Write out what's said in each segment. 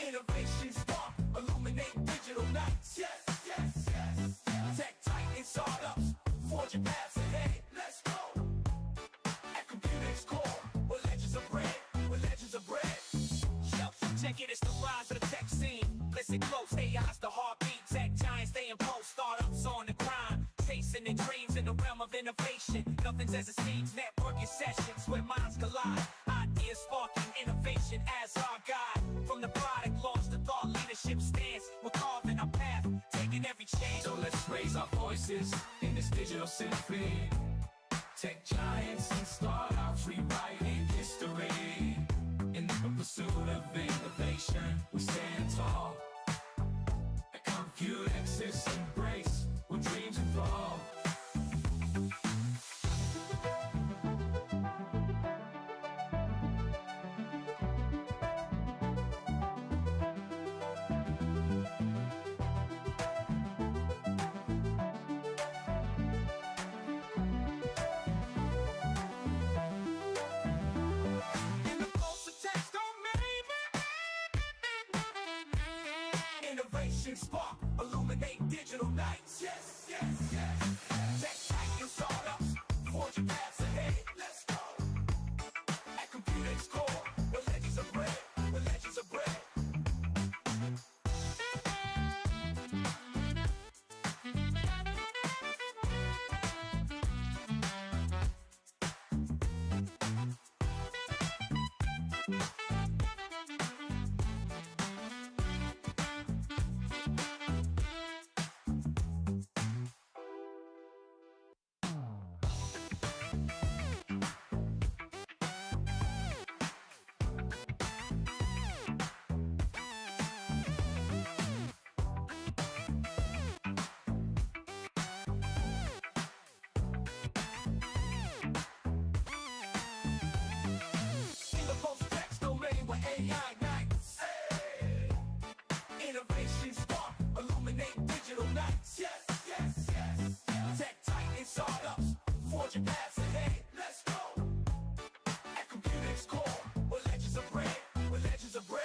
Innovation spark, illuminate digital nights. Yes, yes, yes. Tech titan startups, forging paths ahead. Let's go. At COMPUTEX core, where legends are bred, where legends are bred. Check it, it's the rise of the tech scene. Listen close, AI's the heartbeat. Tech giants, they impose startups on the grind. Chasing their dreams in the realm of innovation. Nothing's as it seems, networking sessions where minds collide. Ideas sparking innovation as our guide. From the product launch to thought leadership stance, we're carving our path, taking every change. So let's raise our voices in this digital symphony. Tech giants and startups rewriting history. In the pursuit of innovation, we stand tall. At COMPUTEX, it's embrace where dreams evolve. Spark, illuminate digital nights. Yes, yes, yes. Tech titan startups, forging paths ahead. Let's go. At COMPUTEX core, where legends are bred, where legends are bred. AI nights. Hey. Innovation spark, illuminate digital nights. Yes, yes, yes. Tech titan startups, forging paths ahead. Let's go. At COMPUTEX core, where legends are bred, where legends are bred.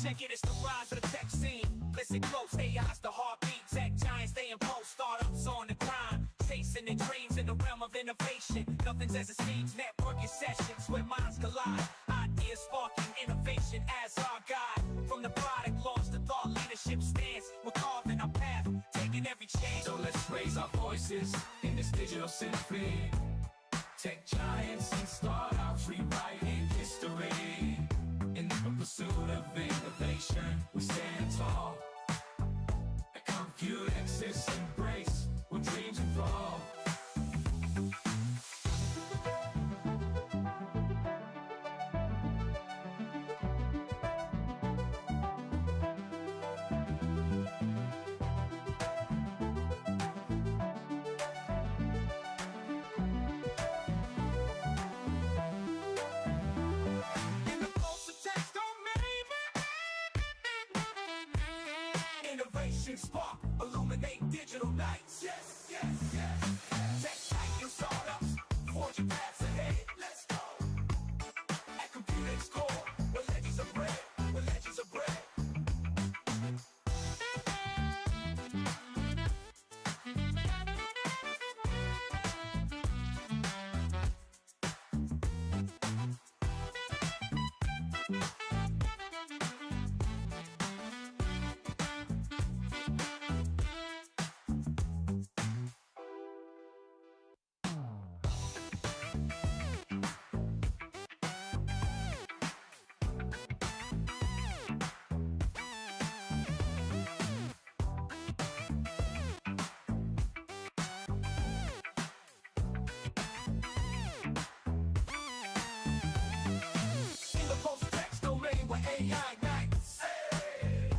Check it, it's the rise of the tech scene. Listen close, AI's the heartbeat. Tech giants, they impose startups on the grind. Chasing their dreams in the realm of innovation. Nothing's as it seems, networking sessions where minds collide. Ideas sparking innovation as our guide. From the product launch to thought leadership stance, we're carving our path, taking every change. So let's raise our voices in this digital symphony. Tech giants and startups rewriting history. In the pursuit of innovation, we stand tall. At COMPUTEX, it's embrace where dreams evolve. Spark, illuminate digital nights. Yes, yes, yes. Tech titan startups, forging paths ahead. Let's go. At COMPUTEX core, where legends are bred, where legends are bred. AI nights. Hey.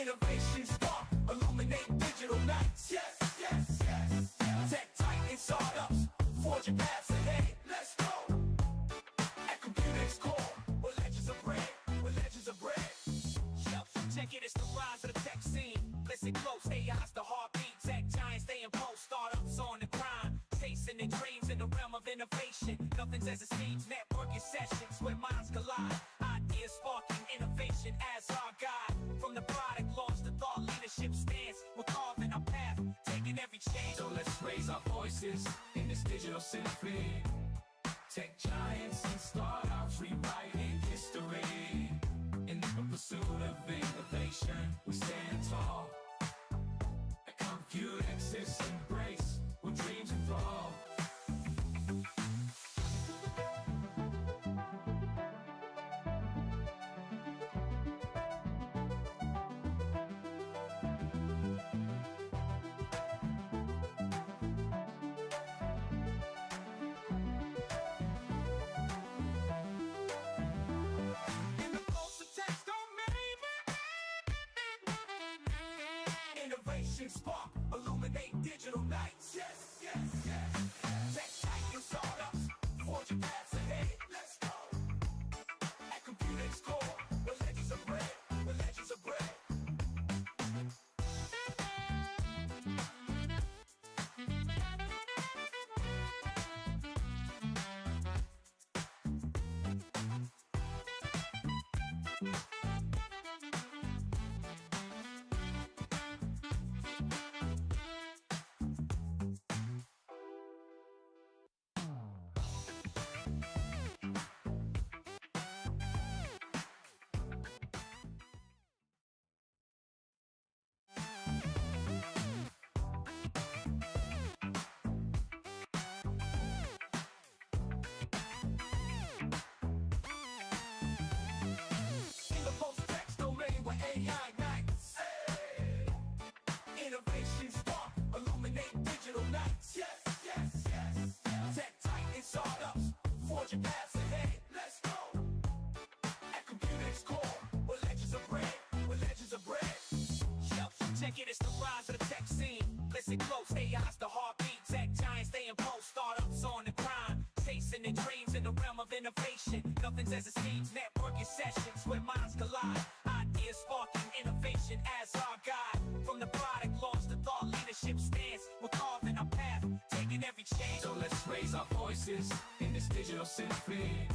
Innovation spark, illuminate digital nights. Yes, yes, yes. Tech titan startups, forging paths ahead. Let's go. At COMPUTEX core, where legends are bred, where legends are bred. Check it, it's the rise of the tech scene. Listen close, AI's the heartbeat. Tech giants, they impose startups on the grind. Chasing their dreams in the realm of innovation. Nothing's as it seems, networking sessions where minds collide. Ideas Ideas sparking innovation as our guide. From the product launch to thought leadership stance, we're carving our path, taking every chance. So let's raise our voices in this digital symphony. Tech giants and startups rewriting history. In the pursuit of innovation, we stand tall. At COMPUTEX's embrace, where dreams enthrall. Innovation spark, illuminate digital nights. Yes, yes, yes. Tech titans, startups, forging paths ahead. Let's go. At COMPUTEX core, where legends are bred, where legends are bred. AI nights. Hey. Innovation spark, illuminate digital nights. Yes, yes, yes. Tech titans, startups, forging paths ahead. Let's go. At COMPUTEX core, where legends are bred, where legends are bred. Yo, check it, it's the rise of the tech scene. Listen close, AI's the heartbeat. Tech giants, they impose startups on the grind. Chasing their dreams in the realm of innovation. Nothing's as it seems, networking sessions where minds collide. Ideas sparking innovation as our guide. From the product launch to thought leadership stance, we're carving our path, taking every chance. So let's raise our voices in this digital symphony.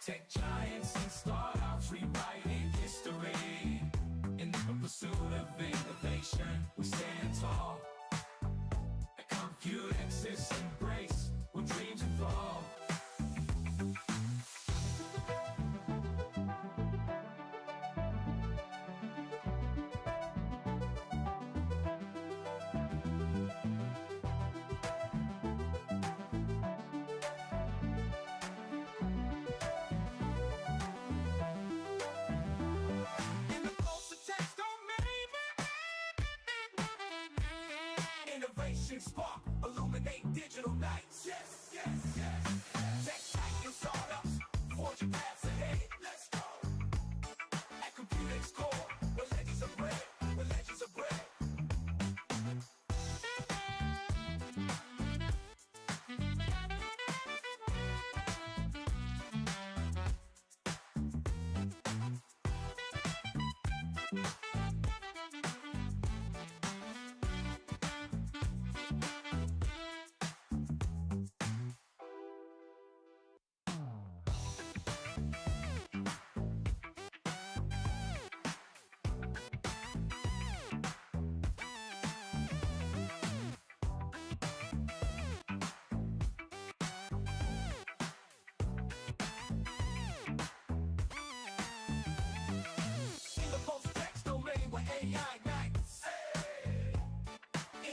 Tech giants and startups rewriting history. In the pursuit of innovation, we stand tall. At COMPUTEX's embrace, where dreams enthrall. Innovation spark, illuminate digital nights. Yes, yes, yes. Tech titans, startups, forging paths ahead. Let's go. At COMPUTEX core, where legends are bred, where legends are bred. AI nights. Hey.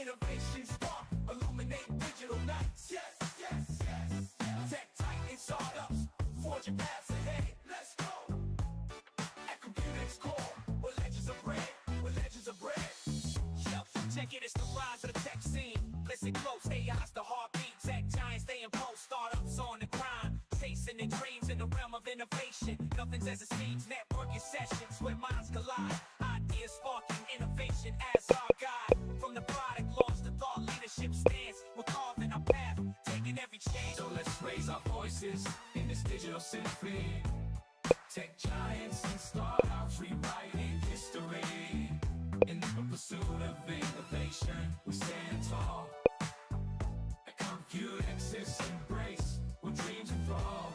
Innovation spark, illuminate digital nights. Yes, yes, yes. Tech titans, startups, forging paths ahead. Let's go. At COMPUTEX core, where legends are bred, where legends are bred. Yo, check it, it's the rise of the tech scene. Listen close, AI's the heartbeat. Tech giants, they impose startups on the grind. Chasing their dreams in the realm of innovation. Nothing's as it seems, networking sessions where minds collide. Ideas sparking innovation as our guide. From the product launch to thought leadership stance, we're carving our path, taking every chance. So let's raise our voices in this digital symphony. Tech giants and startups rewriting history. In the pursuit of innovation, we stand tall. At COMPUTEX's embrace, where dreams enthrall.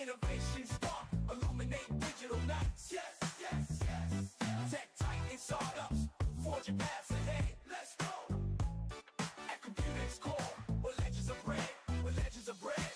Innovation spark, illuminate digital nights. Yes, yes, yes. Tech titan startups, forging paths ahead. Let's go. At COMPUTEX core, where legends are bred, where legends are bred.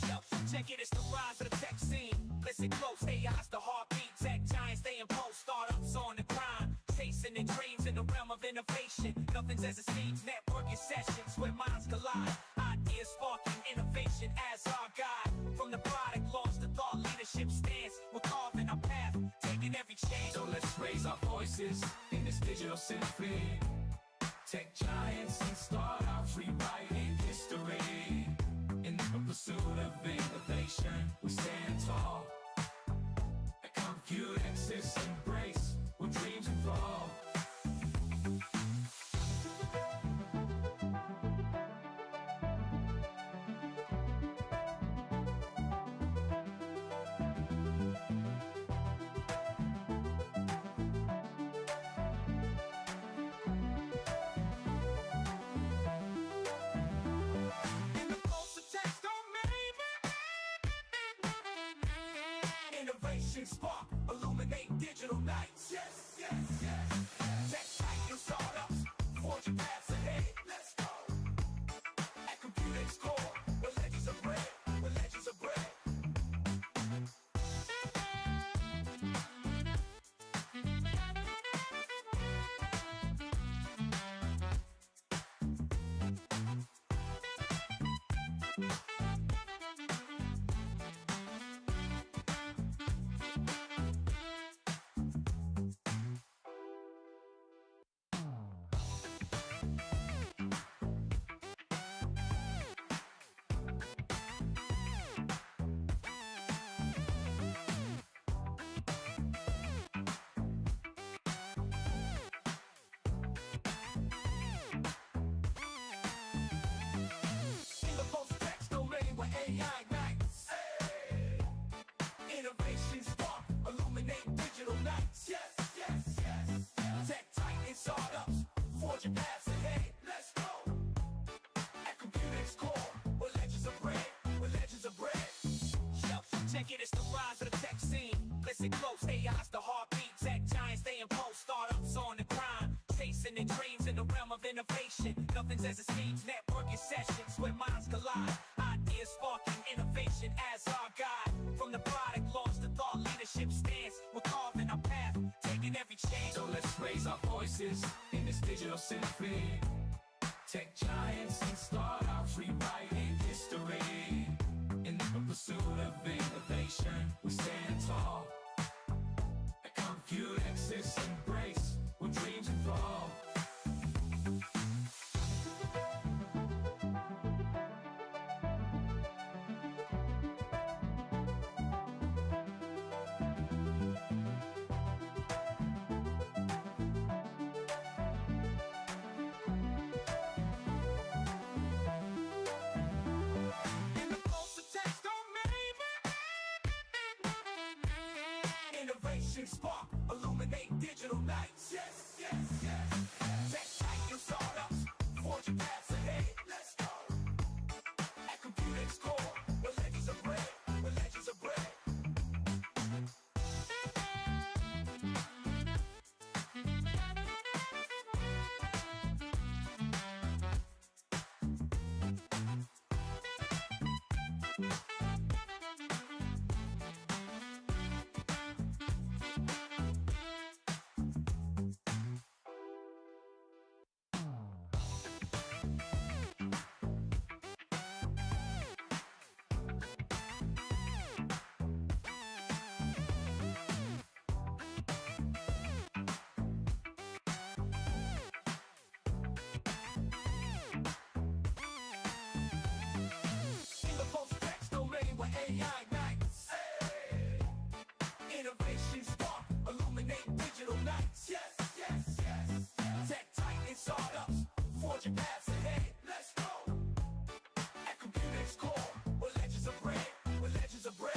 Yo, check it, it's the rise of the tech scene. Listen close, AI's the heartbeat. Tech giants, they impose startups on the grind. Chasing their dreams in the realm of innovation. Nothing's as it seems, networking sessions where minds collide. Ideas sparking innovation as our guide. From the product launch to thought leadership stance, we're carving our path, taking every change. So let's raise our voices in this digital symphony. Tech giants and startups rewriting history. In the pursuit of innovation, we stand tall. At COMPUTEX, it's embrace where dreams evolve. Spark, illuminate digital nights. Yes, yes, yes. Tech titan startups, forging paths ahead. Let's go. At COMPUTEX core, where legends are bred, where legends are bred. AI nights. Hey. Innovation spark, illuminate digital nights. Yes, yes, yes. Tech titan startups, forging paths ahead. Let's go. At COMPUTEX core, where legends are bred, where legends are bred. Yo, check it, it's the rise of the tech scene. Listen close, AI's the heartbeat. Tech giants, they impose startups on the grind. Chasing their dreams in the realm of innovation. Nothing's as it seems, networking sessions where minds collide. Ideas sparking innovation as our guide. From the product launch to thought leadership stance, we're carving our path, taking every change. So let's raise our voices in this digital symphony. Tech giants and startups rewriting history. In the pursuit of innovation, we stand tall. At COMPUTEX, it's embrace where dreams evolve. Spark, illuminate digital nights. Yes, yes, yes. Tech titan startups, forging paths ahead. Let's go. At COMPUTEX core, where legends are bred, where legends are bred. AI ignites. Hey. Innovation spark, illuminate digital nights. Yes, yes, yes. Tech titan startups, forging paths ahead. Let's go. At COMPUTEX core, where legends are bred, where legends are bred.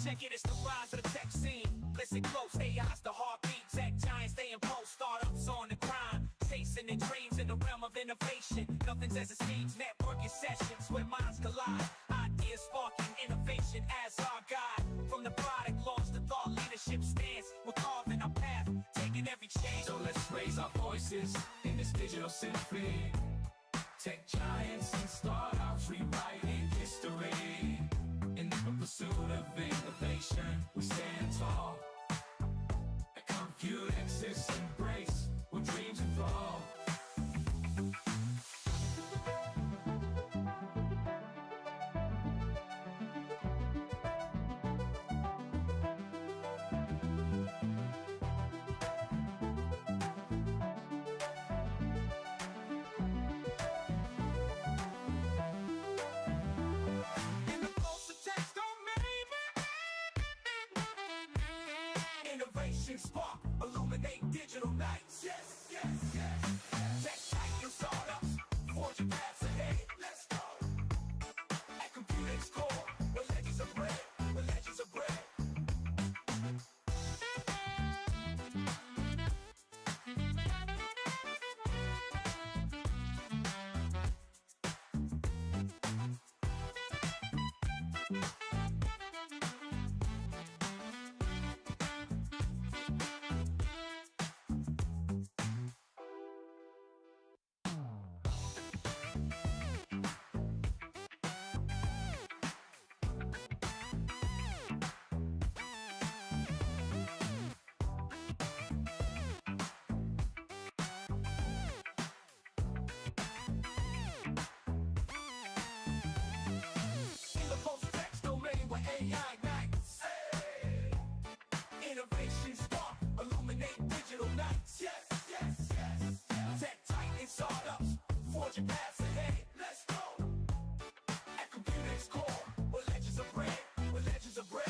Check it, it's the rise of the tech scene. Listen close, AI's the heartbeat. Tech giants, they impose startups on the grind. Chasing their dreams in the realm of innovation. Nothing's as it seems, networking sessions where minds collide. Ideas sparking innovation as our guide. From the product launch to thought leadership stance, we're carving our path, taking every change. So let's raise our voices in this digital symphony. Tech giants and startups rewriting history. In the pursuit of innovation, we stand tall. At COMPUTEX, it's embrace where dreams evolve. Spark, illuminate digital nights. Yes, yes, yes. Tech titan startups, forging paths ahead. Let's go. At COMPUTEX core, where legends are bred, where legends are bred. AI ignites. Hey. Innovation spark, illuminate digital nights. Yes, yes, yes. Tech titan startups, forging paths ahead. Let's go. At COMPUTEX core, where legends are bred, where legends are bred.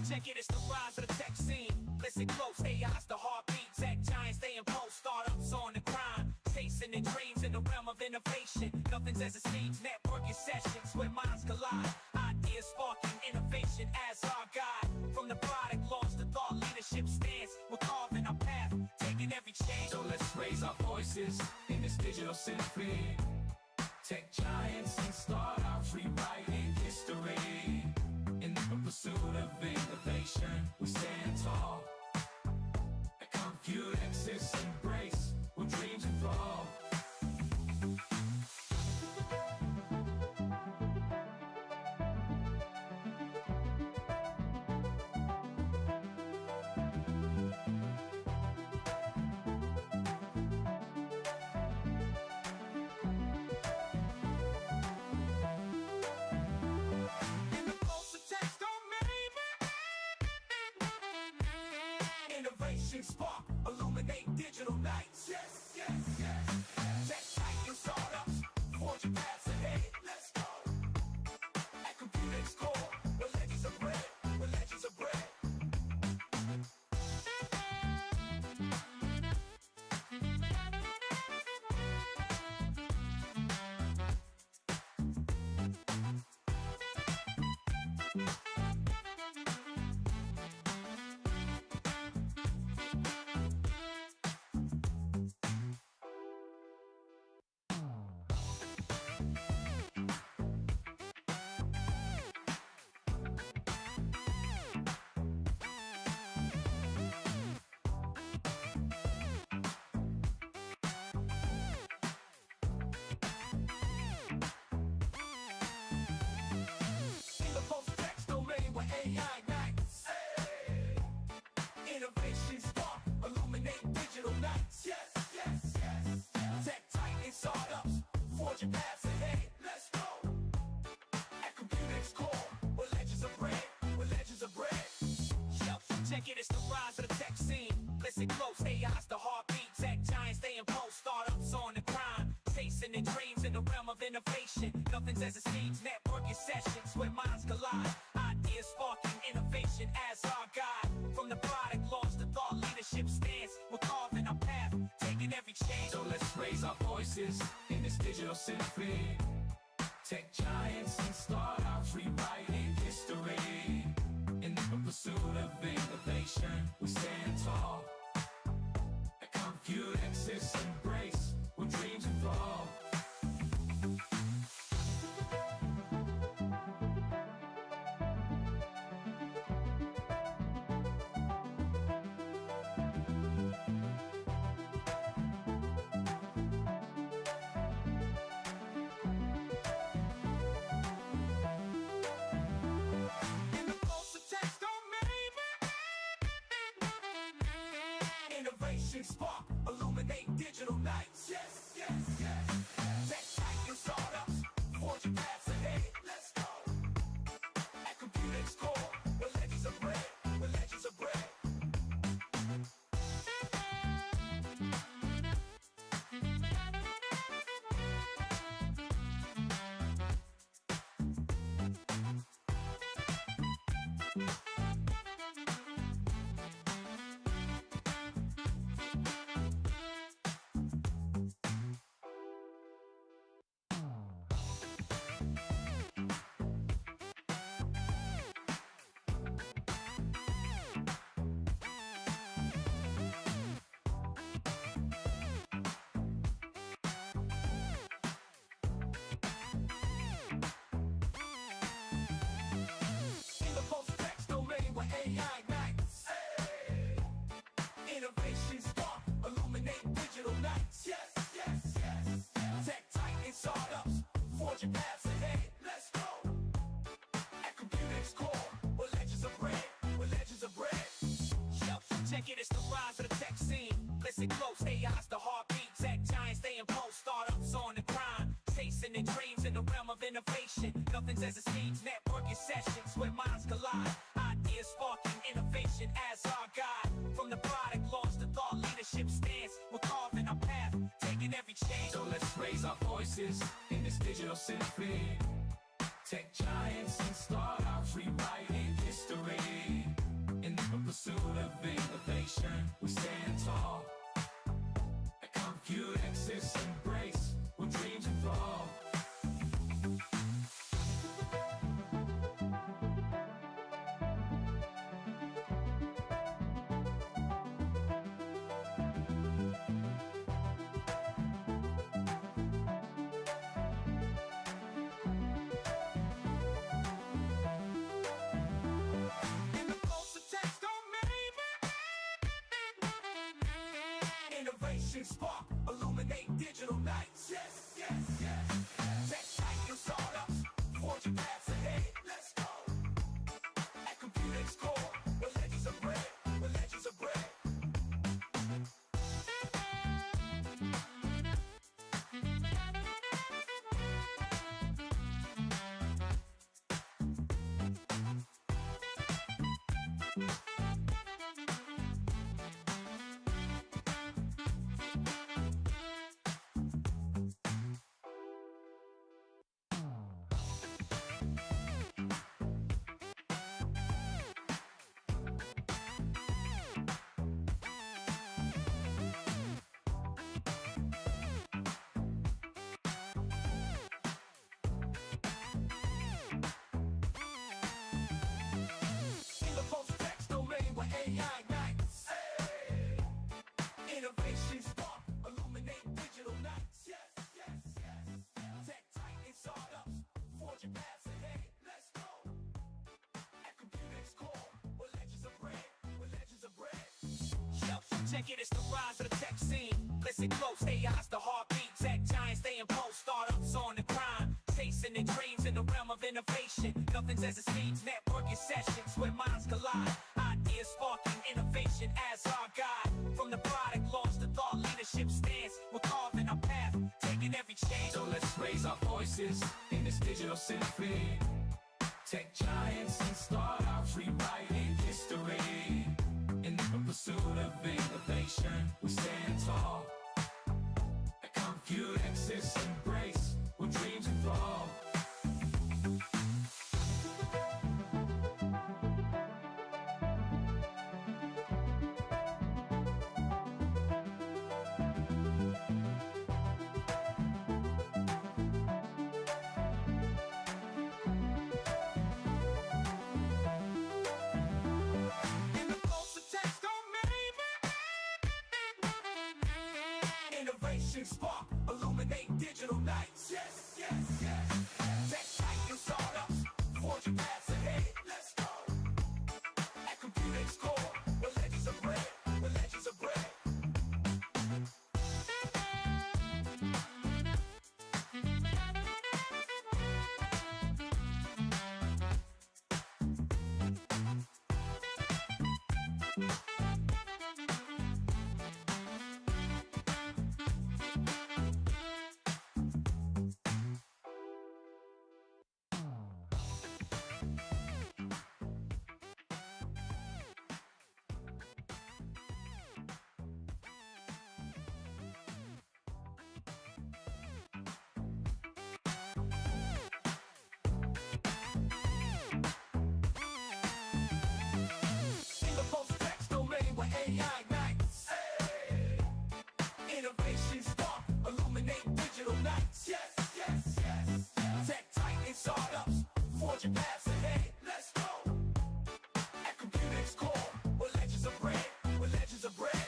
Check it, it's the rise of the tech scene. Listen close, AI's the heartbeat. Tech giants, they impose startups on the grind. Chasing their dreams in the realm of innovation. Nothing's as it seems, networking sessions where minds collide. Ideas sparking innovation as our guide. From the product launch to thought leadership stance, we're carving our path, taking every change. So let's raise our voices in this digital symphony. Tech giants and startups rewriting history. In the pursuit of innovation, we stand tall. At COMPUTEX, it's embrace where dreams evolve. Spark, illuminate digital nights. Yes, yes, yes. Tech titan startups, forging paths ahead. Let's go. At COMPUTEX core, where legends are bred, where legends are bred. AI ignites. Hey. Innovation spark, illuminate digital nights. Yes, yes, yes. Tech titan startups, forging paths ahead. Let's go. At COMPUTEX core, where legends are bred, where legends are bred. Check it, it's the rise of the tech scene. Listen close, AI's the heartbeat. Tech giants, they impose startups on the grind. Chasing their dreams in the realm of innovation. Nothing's as it seems, networking sessions where minds collide. Ideas sparking innovation as our guide. From the product launch to thought leadership stance, we're carving our path, taking every change. So let's raise our voices in this digital symphony. Tech giants and startups rewriting history. In the pursuit of innovation, we stand tall. At COMPUTEX embrace where dreams evolve. Spark, illuminate digital nights. Yes, yes, yes. Tech titan startups, forging paths ahead. Let's go. At COMPUTEX core, where legends are bred, where legends are bred. AI nights, hey. Innovation spark, illuminate digital nights. Yes, yes, yes. Tech titan startups, forging paths ahead. Let's go. At COMPUTEX core, where legends are bred, where legends are bred. Yo, check it, it's the rise of the tech scene. Listen close, AI's the heartbeat. Tech giants, they impose startups on the grind. Chasing their dreams in the realm of innovation. Nothing's as it seems, networking sessions where minds collide. Ideas sparking innovation as our guide. From the product launch to thought leadership stance, we're carving our path, taking every change. So let's raise our voices in this digital symphony. Tech giants and startups rewriting history. In the pursuit of innovation, we stand tall. At COMPUTEX embrace where dreams evolve. Spark, illuminate digital nights. Yes, yes, yes. Tech titan startups, forging paths ahead. Let's go. At COMPUTEX core, where legends are bred, where legends are bred. AI nights, hey. Innovation spark, illuminate digital nights. Yes, yes, yes. Tech titan startups, forging paths ahead. Let's go. At COMPUTEX core, where legends are bred, where legends are bred. Yo, check it, it's the rise of the tech scene. Listen close, AI's the heartbeat. Tech giants, they impose startups on the grind. Chasing their dreams in the realm of innovation. Nothing's as it seems, networking sessions where minds collide. Ideas sparking innovation as our guide. From the product launch to thought leadership stance, we're carving our path, taking every change. So let's raise our voices in this digital symphony. Tech giants and startups rewriting history. In the pursuit of innovation, we stand tall. At COMPUTEX embrace where dreams evolve. Innovation spark, illuminate digital nights. Yes, yes, yes. Tech titan startups, forging paths ahead. Let's go. At COMPUTEX core, where legends are bred, where legends are bred. AI nights. Hey. Innovation spark, illuminate digital nights. Yes, yes, yes. Tech titan startups, forging paths ahead. Let's go. At COMPUTEX core, where legends are bred, where legends are bred.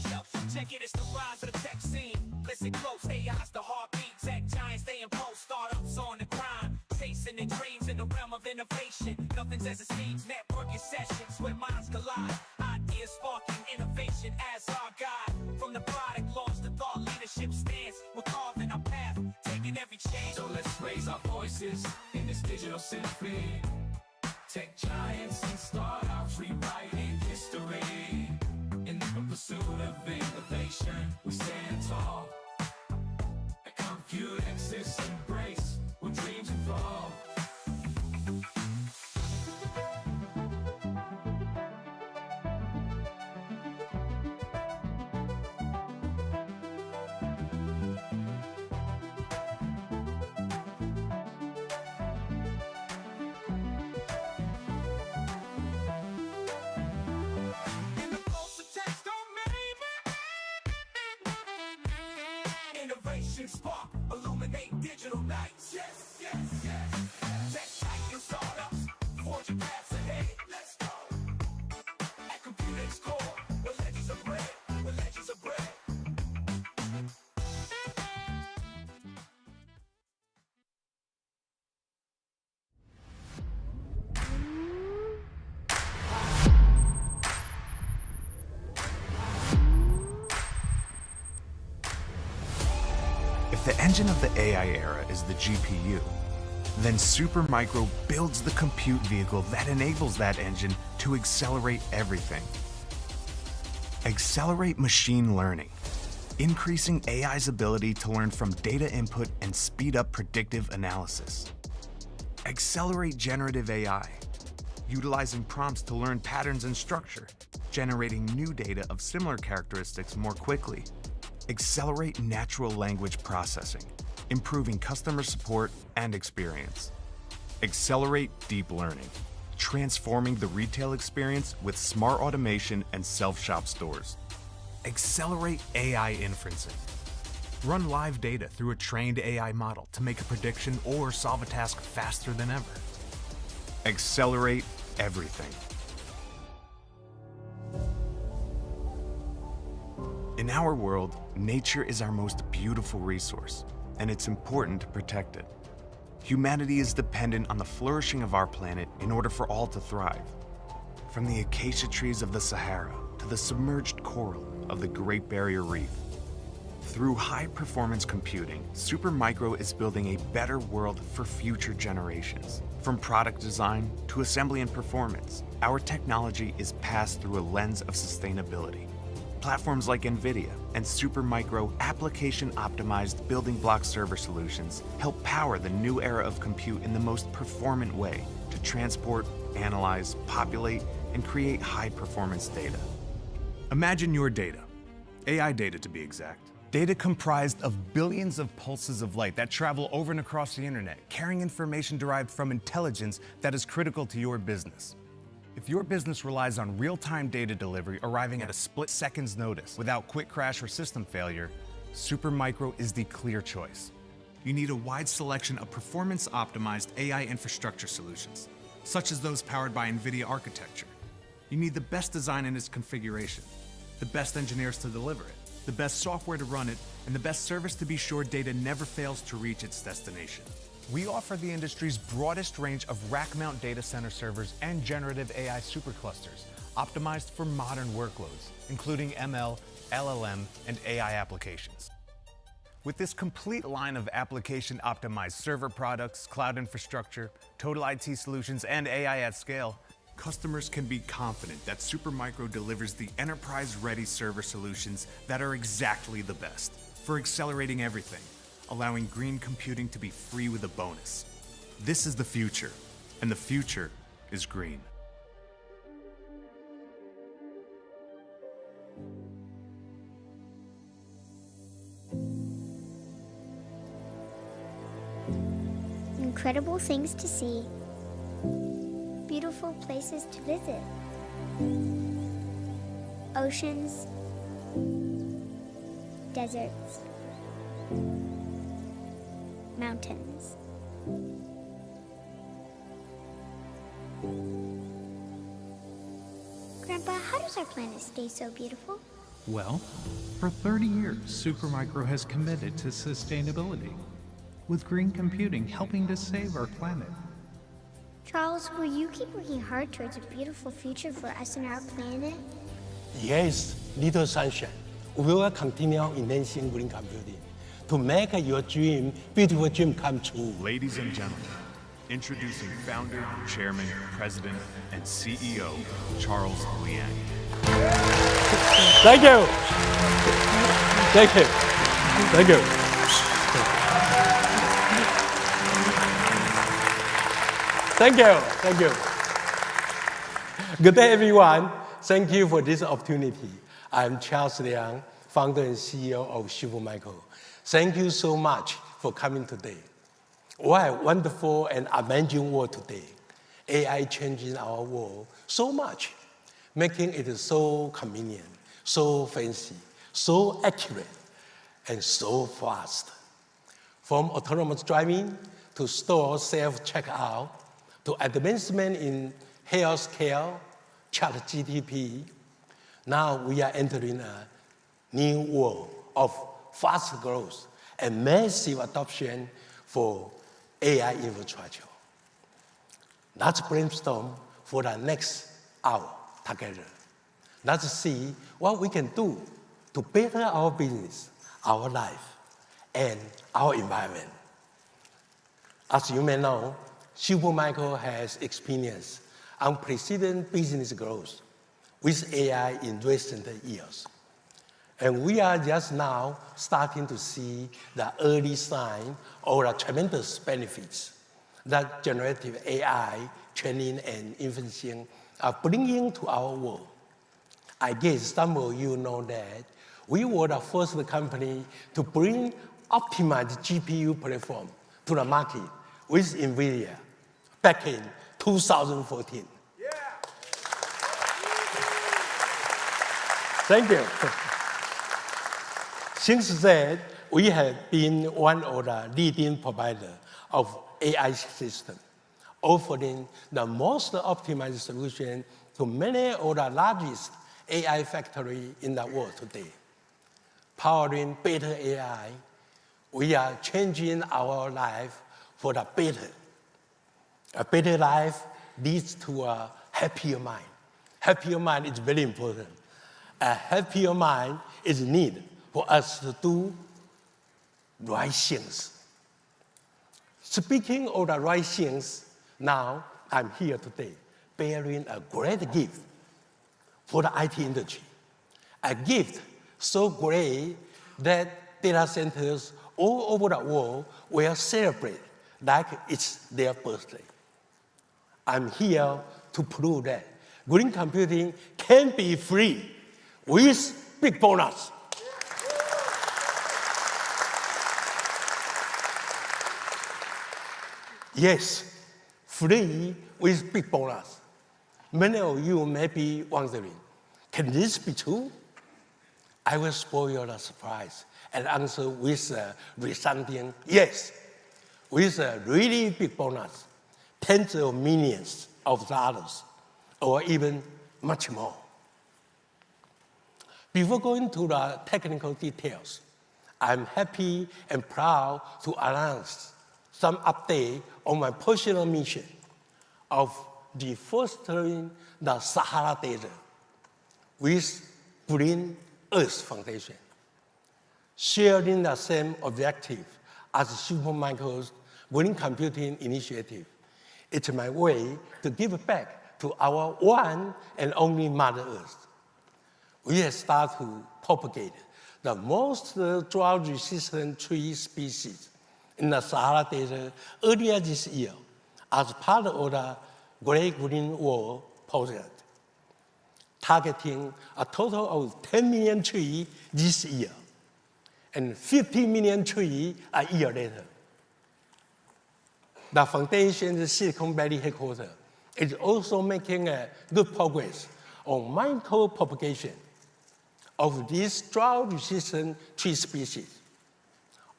Yo, check it, it's the rise of the tech scene. Listen close, AI's the heartbeat. Tech giants, they impose startups on the grind. Chasing their dreams in the realm of innovation. Nothing's as it seems, networking sessions where minds collide. Ideas sparking innovation as our guide. From the product launch to thought leadership stance, we're carving our path, taking every change. So let's raise our voices in this digital symphony. Tech giants and startups rewriting history. In the pursuit of innovation, we stand tall. At COMPUTEX is embrace where dreams evolve. Innovation spark, illuminate digital nights. Yes, yes, yes. Tech titan startups, forging paths ahead. Let's go. At COMPUTEX core, where legends are bred, where legends are bred. If the engine of the AI era is the GPU, then Supermicro builds the compute vehicle that enables that engine to accelerate everything. Accelerate machine learning, increasing AI's ability to learn from data input and speed up predictive analysis. Accelerate generative AI, utilizing prompts to learn patterns and structure, generating new data of similar characteristics more quickly. Accelerate natural language processing, improving customer support and experience. Accelerate deep learning, transforming the retail experience with smart automation and self-shop stores. Accelerate AI inferencing. Run live data through a trained AI model to make a prediction or solve a task faster than ever. Accelerate everything. In our world, nature is our most beautiful resource, and it's important to protect it. Humanity is dependent on the flourishing of our planet in order for all to thrive. From the acacia trees of the Sahara to the submerged coral of the Great Barrier Reef. Through high-performance computing, Supermicro is building a better world for future generations. From product design to assembly and performance, our technology is passed through a lens of sustainability. Platforms like NVIDIA and Supermicro application-optimized building block server solutions help power the new era of compute in the most performant way to transport, analyze, populate, and create high-performance data. Imagine your data, AI data to be exact. Data comprised of billions of pulses of light that travel over and across the internet, carrying information derived from intelligence that is critical to your business. If your business relies on real-time data delivery arriving at a split second's notice without quick crash or system failure, Supermicro is the clear choice. You need a wide selection of performance-optimized AI infrastructure solutions, such as those powered by NVIDIA architecture. You need the best design in its configuration, the best engineers to deliver it, the the best software to run it, and the best service to be sure data never fails to reach its destination. We offer the industry's broadest range of rack-mount data center servers and generative AI superclusters, optimized for modern workloads, including ML, LLM, and AI applications. With this complete line of application-optimized server products, cloud infrastructure, total IT solutions, and AI at scale, customers can be confident that Supermicro delivers the enterprise-ready server solutions that are exactly the best for accelerating everything, allowing green computing to be free with a bonus. This is the future, and the future is green. Incredible things to see, beautiful places to visit, oceans, deserts, mountains. Grandpa, how does our planet stay so beautiful? Well, for 30 years, Supermicro has committed to sustainability, with green computing helping to save our planet. Charles, will you keep working hard towards a beautiful future for us and our planet? Yes, little sunshine. We will continue enhancing green computing to make your dream, beautiful dream come true. Ladies and gentlemen, introducing founder, chairman, president, and CEO, Charles Liang. Thank you. Thank you. Thank you. Thank you. Thank you. Good day, everyone. Thank you for this opportunity. I'm Charles Liang, founder and CEO of Supermicro. Thank you so much for coming today. What a wonderful and amazing world today. AI changing our world so much, making it so convenient, so fancy, so accurate, and so fast. From autonomous driving to store self-checkout, to advancement in healthcare, ChatGPT, now we are entering a new world of fast growth and massive adoption for AI infrastructure. Let's brainstorm for the next hour together. Let's see what we can do to better our business, our life, and our environment. As you may know, Supermicro has experienced unprecedented business growth with AI in recent years. And we are just now starting to see the early sign of the tremendous benefits that generative AI training and inferencing are bringing to our world. I guess some of you know that we were the first company to bring optimized GPU platform to the market with NVIDIA back in 2014. Yeah. Thank you. Since then, we have been one of the leading providers of AI systems, offering the most optimized solution to many of the largest AI factories in the world today. Powering better AI, we are changing our life for the better. A better life leads to a happier mind. Happier mind is very important. A happier mind is needed for us to do right things. Speaking of the right things, now I'm here today bearing a great gift for the IT industry. A gift so great that data centers all over the world will celebrate like it's their birthday. I'm here to prove that green computing can be free with big bonus. Yes, free with big bonus. Many of you may be wondering, can this be true? I will spoil the surprise and answer with a resounding yes, with a really big bonus, tens of millions of dollars, or even much more. Before going to the technical details, I'm happy and proud to announce some update on my personal mission of fostering the Sahara Desert with Green Earth Foundation, sharing the same objective as Supermicro's Green Computing Initiative. It's my way to give back to our one and only Mother Earth. We have started to propagate the most drought-resistant tree species in the Sahara Desert earlier this year as part of the Great Green Wall project, targeting a total of 10 million trees this year and 50 million trees a year later. The foundation's Silicon Valley headquarters is also making good progress on micro-propagation of these drought-resistant tree species.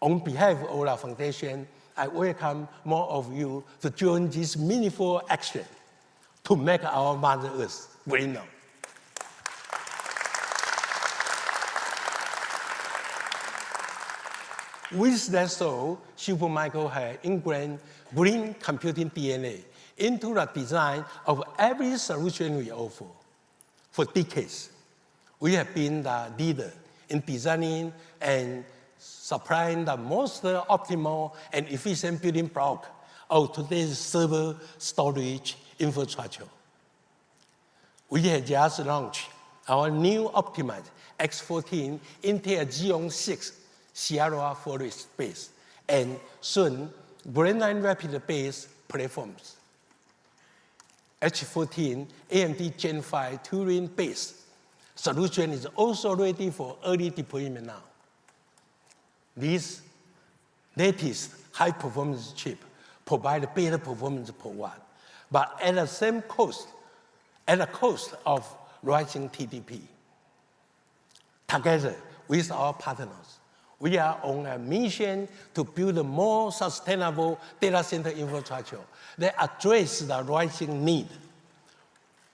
On behalf of the foundation, I welcome more of you to join this meaningful action to make our Mother Earth greener. With that so, Supermicro has ingrained green computing DNA into the design of every solution we offer. For decades, we have been the leader in designing and supplying the most optimal and efficient building block of today's server storage infrastructure. We have just launched our new optimized X14 Intel Xeon 6 Sierra Forest-based and soon Granite Rapids-based platforms. H14 AMD Gen 5 Turing-based solution is also ready for early deployment now. These latest high-performance chips provide better performance per watt, but at the same cost, at the cost of rising TDP. Together with our partners, we are on a mission to build a more sustainable data center infrastructure that addresses the rising need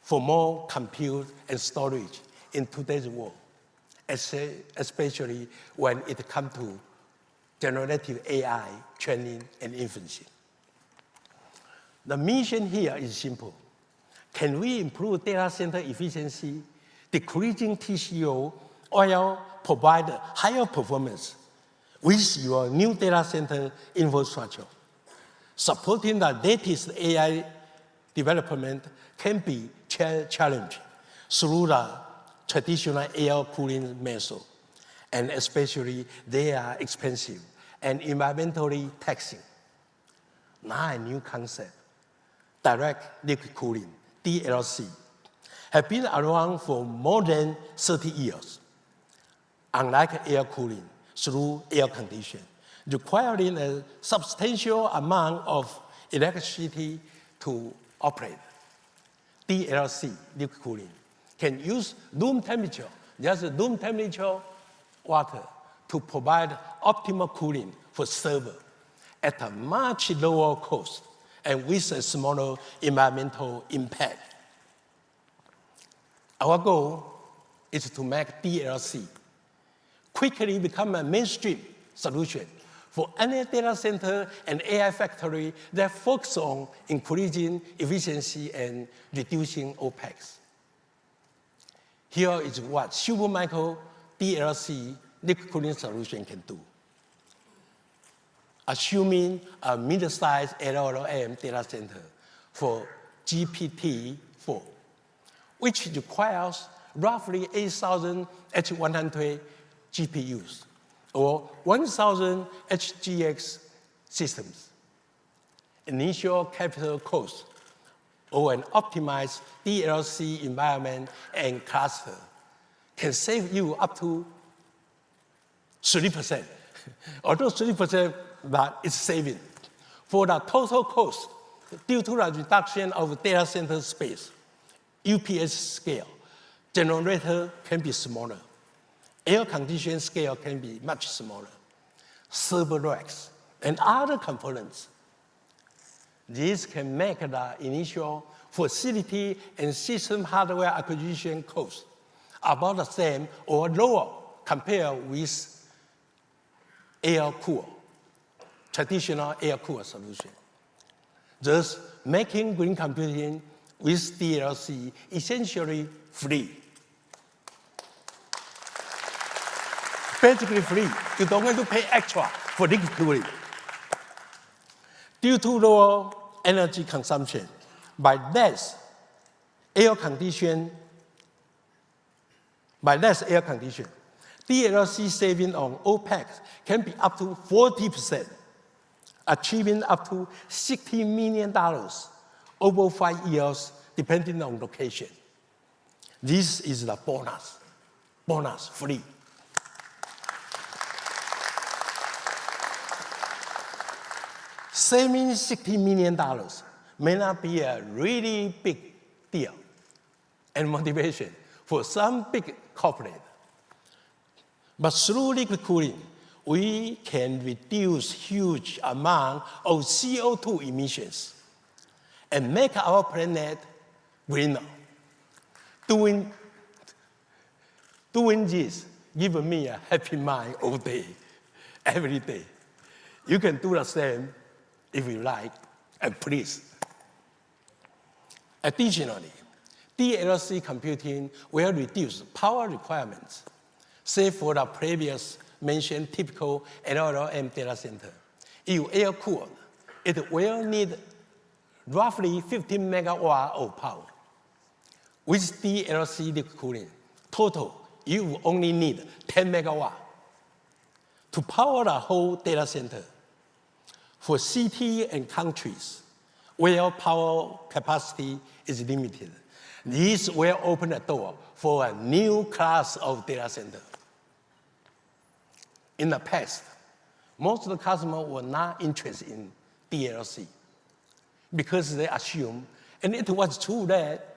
for more compute and storage in today's world, especially when it comes to generative AI training and inferencing. The mission here is simple. Can we improve data center efficiency, decreasing TCO, while provide higher performance with your new data center infrastructure? Supporting the latest AI development can be challenging through the traditional air cooling method, and especially they are expensive and environmentally taxing. Now a new concept, direct liquid cooling, DLC, have been around for more than 30 years. Unlike air cooling through air conditioning, requiring a substantial amount of electricity to operate, DLC, liquid cooling, can use room temperature, just room temperature water, to provide optimal cooling for server at a much lower cost and with a smaller environmental impact. Our goal is to make DLC quickly become a mainstream solution for any data center and AI factory that focus on increasing efficiency and reducing OpEx. Here is what Supermicro DLC liquid cooling solution can do. Assuming a mid-sized LLM data center for GPT-4, which requires roughly 8,000 H100 GPUs or 1,000 HGX systems. Initial capital cost or an optimized DLC environment and cluster can save you up to 3%. Although 3%, but it's saving. For the total cost, due to the reduction of data center space, UPS scale, generator can be smaller. Air conditioning scale can be much smaller. Server racks and other components. This can make the initial facility and system hardware acquisition cost about the same or lower compared with air-cooled, traditional air-cooled solution, thus making green computing with DLC essentially free. Basically free. You don't have to pay extra for liquid cooling. Due to lower energy consumption by less air condition, DLC saving on OPEX can be up to 40%, achieving up to $60 million over 5 years, depending on location. This is the bonus free. Saving $60 million may not be a really big deal and motivation for some big corporate. But through liquid cooling, we can reduce huge amount of CO2 emissions and make our planet greener. Doing this gives me a happy mind all day, every day. You can do the same if you like, and please. Additionally, DLC computing will reduce power requirements, save for the previous mentioned typical LLM data center. If air-cooled, it will need roughly 15 megawatt of power. With DLC liquid cooling, total, you will only need 10 megawatt to power the whole data center. For cities and countries where power capacity is limited, this will open the door for a new class of data center. In the past, most of the customers were not interested in DLC because they assumed, and it was true that,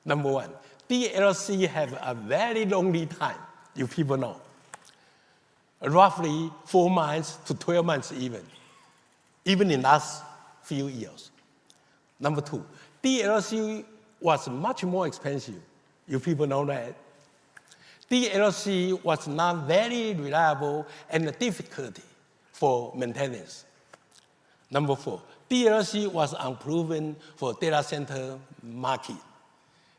number one, DLC have a very long lead time, you people know, roughly 4 months to 12 months even in last few years. Number two, DLC was much more expensive. You people know that. DLC was not very reliable and difficult for maintenance. Number four, DLC was unproven for data center market.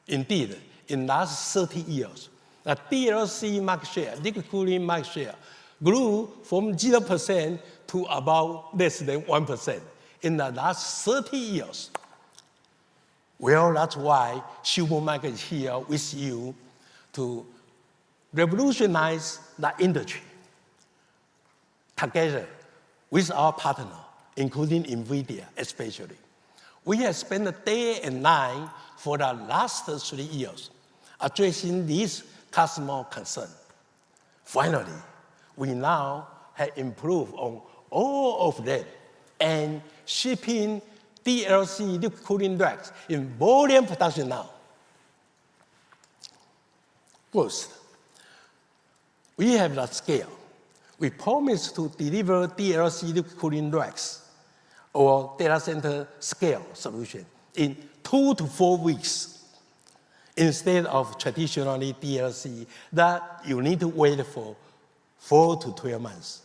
Indeed, in last 30 years, the DLC market share, liquid cooling market share, grew from 0% to about less than 1% in the last 30 years. Well, that's why Supermicro is here with you to revolutionize the industry together with our partner, including NVIDIA especially. We have spent day and night for the last 3 years addressing this customer concern. Finally, we now have improved on all of them and shipping DLC liquid cooling racks in volume production now. First, we have the scale. We promise to deliver DLC liquid cooling racks or data center scale solution in 2 to 4 weeks instead of traditionally DLC that you need to wait for 4 to 12 months.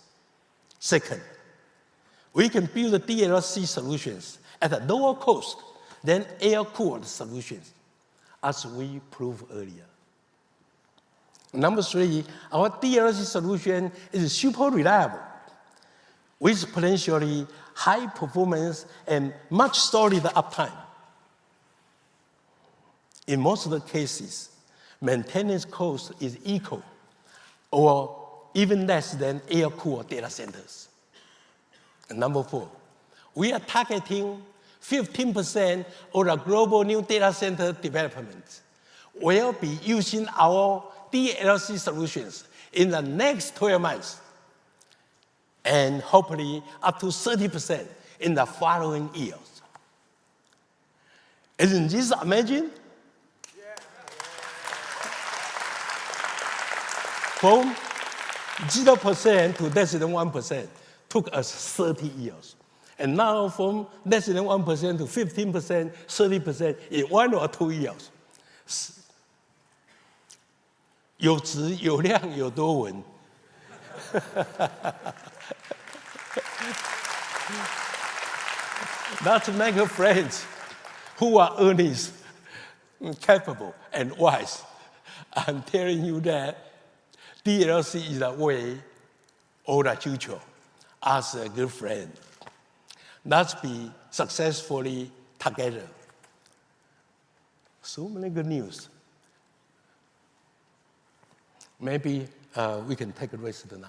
Second, we can build DLC solutions at a lower cost than air-cooled solutions, as we proved earlier. Number three, our DLC solution is super reliable with potentially high performance and much solid uptime. In most of the cases, maintenance cost is equal or even less than air-cooled data centers. And number four, we are targeting 15% of the global new data center development will be using our DLC solutions in the next 12 months, and hopefully up to 30% in the following years. Isn't this amazing? From 0% to less than 1% took us 30 years. And now from less than 1% to 15%, 30% in 1 or 2 years. 有质有量有多稳。Not to make friends who are earnest, capable, and wise. I'm telling you that DLC is the way of the future as a good friend. Let's be successfully together. So many good news. Maybe we can take a rest now.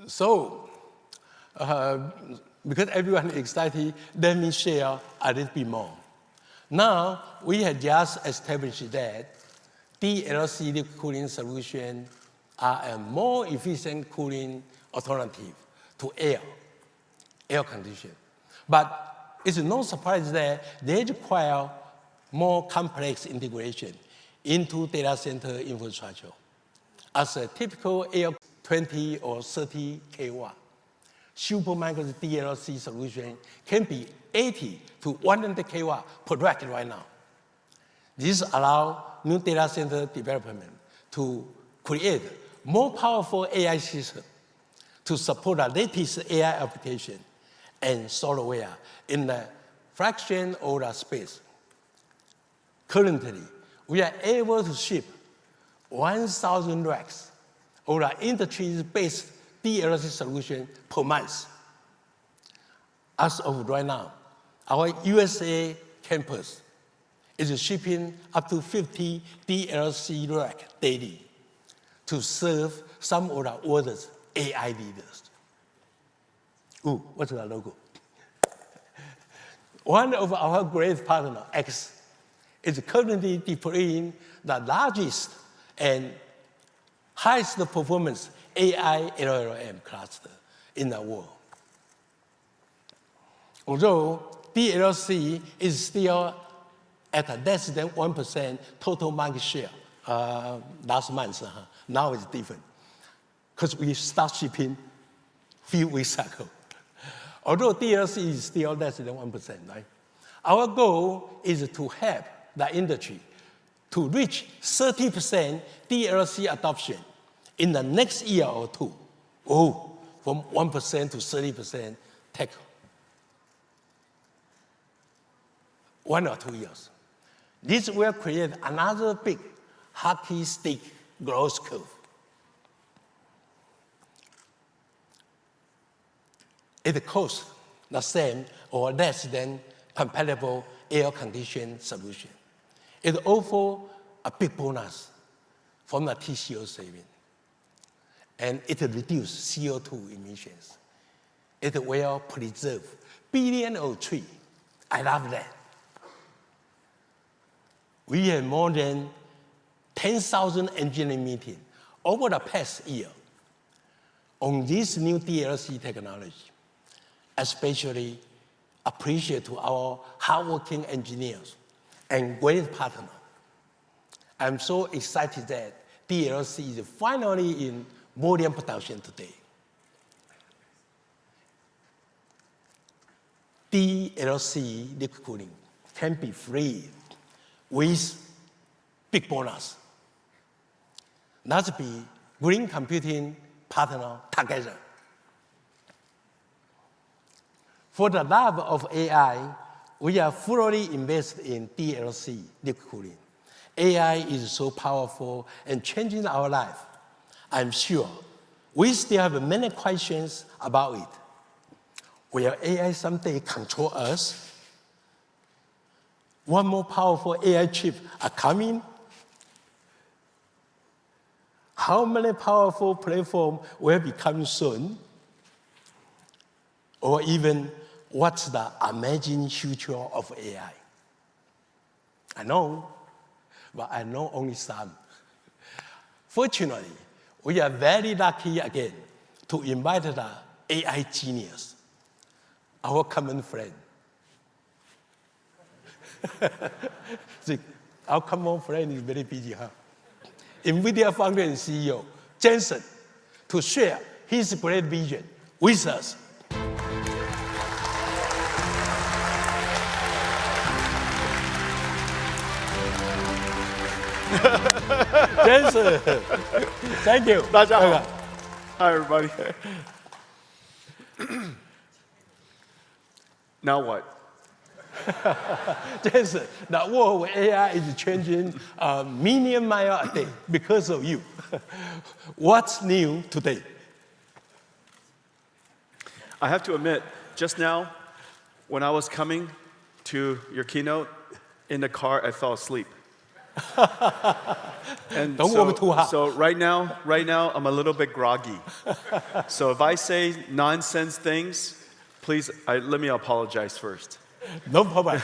So, because everyone is excited, let me share a little bit more. Now, we have just established that DLC liquid cooling solutions are a more efficient cooling alternative to air conditioning. But it's no surprise that they require more complex integration into data center infrastructure. As a typical air 20 or 30 kW, Supermicro's DLC solution can be 80 to 100 kW per rack right now. This allows new data center development to create more powerful AI systems to support the latest AI application and software in the fraction of the space. Currently, we are able to ship 1,000 racks of the industry's best DLC solution per month. As of right now, our USA campus is shipping up to 50 DLC racks daily to serve some of the world's AI leaders. Ooh, what's the logo? One of our great partners, X, is currently deploying the largest and highest performance AI LLM cluster in the world. Although DLC is still at less than 1% total market share last month, now it's different, because we start shipping few weeks ago. Although DLC is still less than 1%, right? Our goal is to help the industry to reach 30% DLC adoption in the next year or two. Oh, from 1% to 30% take 1 or 2 years. This will create another big hockey stick growth curve. It costs the same or less than compatible air conditioning solution. It offers a big bonus from the TCO saving. And it reduces CO2 emissions. It will preserve billions of trees. I love that. We had more than 10,000 engineering meetings over the past year on this new DLC technology. Especially appreciate to our hardworking engineers and great partners. I'm so excited that DLC is finally in volume production today. DLC liquid cooling can be free with big bonus. Let's be green computing partner together. For the love of AI, we are fully invested in DLC liquid cooling. AI is so powerful and changing our life. I'm sure we still have many questions about it. Will AI someday control us? What more powerful AI chips are coming? How many powerful platforms will be coming soon? Or even, what's the amazing future of AI? I know, but I know only some. Fortunately, we are very lucky again to invite the AI genius, our common friend. See, our common friend is very busy, huh? NVIDIA founder and CEO, Jensen, to share his great vision with us. 真是 ，Thank you，大家好。Hi everybody. Now what? 真是 The world of AI is changing a million miles a day because of you. What's new today? I have to admit, just now, when I was coming to your keynote, in the car, I fell asleep. And Don't warm it too hot. so right now, I'm a little bit groggy. So if I say nonsense things, please, let me apologize first. No problem.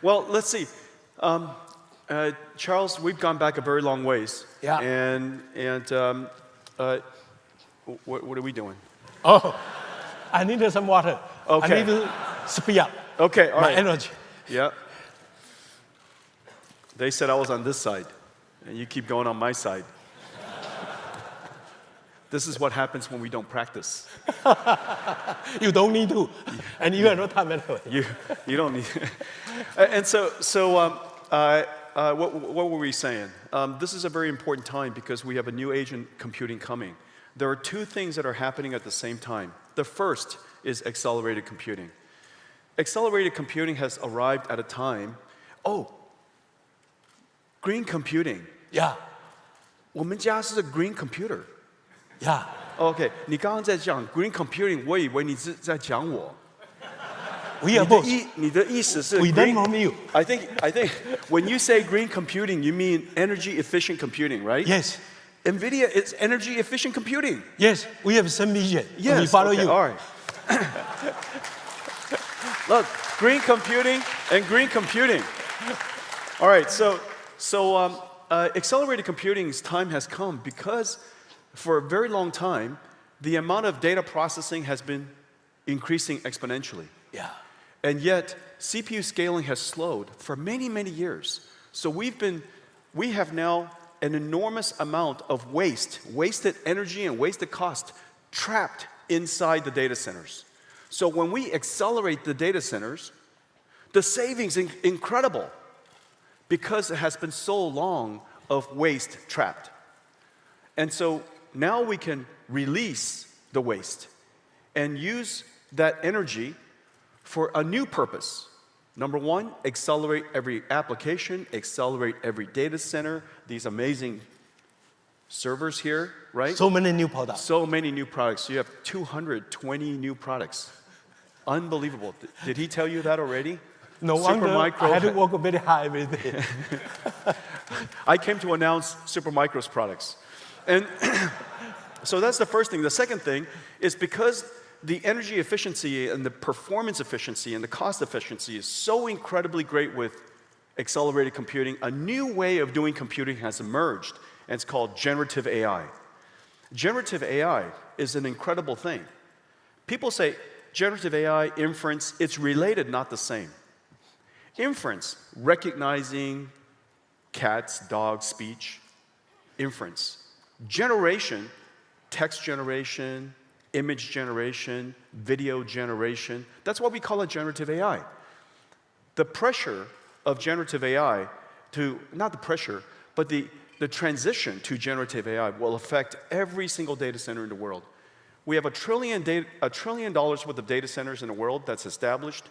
Well, let's see. Charles, we've gone back a very long ways. Yeah. And what are we doing? Oh, I need some water. Okay. I need to speed up Okay, all my right. energy. Yeah. They said I was on this side, and you keep going on my side. This is what happens when we don't practice. You don't need to, and you have no time anyway. You don't need. And so what were we saying? This is a very important time because we have a new age in computing coming. There are two things that are happening at the same time. The first is accelerated computing. Accelerated computing has arrived at a time. Oh, green computing. Yeah, 我们家是 green computer. yeah. OK， 你刚刚在讲 green computing， 我以为你是在讲我。 We are both. 你的意思是 We green- learn from you. I think when you say green computing, you mean energy efficient computing, right? Yes, NVIDIA is energy efficient computing. yes. We have some vision. Yes. We follow okay, you. All right. Look, green computing and green computing. All right. So accelerated computing's time has come because for a very long time, the amount of data processing has been increasing exponentially. Yeah. And yet, CPU scaling has slowed for many, many years. So we have now an enormous amount of wasted energy and wasted cost trapped inside the data centers. So when we accelerate the data centers, the savings is incredible because it has been so long of waste trapped. And so now we can release the waste and use that energy for a new purpose. Number one, accelerate every application, accelerate every data center, these amazing servers here, right? So many new products. So many new products. You have 220 new products. Unbelievable. Did he tell you that already? No wonder Supermicro I had to work very hard every day. I came to announce Supermicro's products. And so that's the first thing. The second thing is because the energy efficiency and the performance efficiency and the cost efficiency is so incredibly great with accelerated computing, a new way of doing computing has emerged, and it's called generative AI. Generative AI is an incredible thing. People say generative AI, inference, it's related, not the same. Inference, recognizing cats, dogs, speech, inference. Generation, text generation, image generation, video generation. That's why we call it generative AI. The pressure of generative AI not the pressure, but the transition to generative AI will affect every single data center in the world. We have $1 trillion worth of data centers in the world that's established,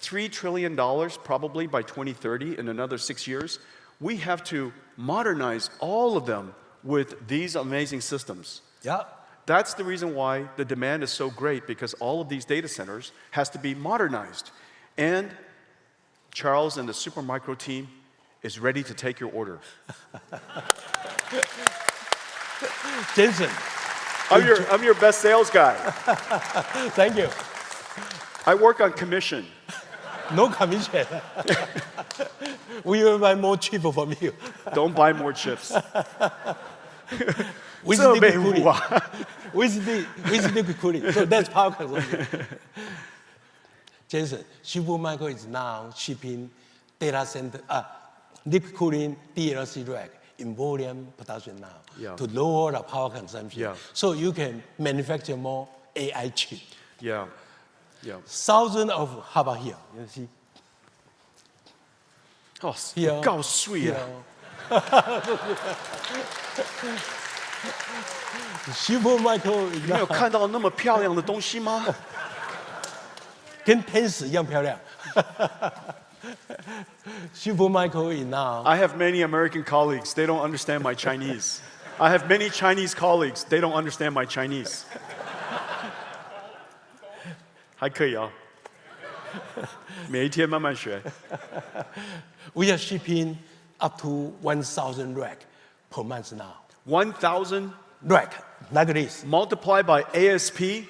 $3 trillion probably by 2030 in another 6 years. We have to modernize all of them with these amazing systems. Yeah. That's the reason why the demand is so great, because all of these data centers has to be modernized. And Charles and the Supermicro team is ready to take your order. Jensen, I'm your best sales guy. thank you. I work on commission. No commission. We will buy more cheaper from you. Don't buy more chips. With So liquid big, cooling. wow. With liquid cooling. So that's power consumption. Jensen, Supermicro is now shipping data center, liquid cooling DLC rack in volume production now Yeah. to lower the power consumption. Yeah. So you can manufacture more AI chip. Yeah. Thousands of, how about here? You see? Oh, Here. 够sweet. Here. Supermicro 你没有看到那么漂亮的东西吗？跟天使一样漂亮。Supermicro is now. I have many American colleagues. They don't understand my Chinese. I have many Chinese colleagues. They don't understand my Chinese. 还可以啊，每一天慢慢学。We are shipping up to 1,000 rack per month now. 1,000 Rack like this. multiplied by ASP.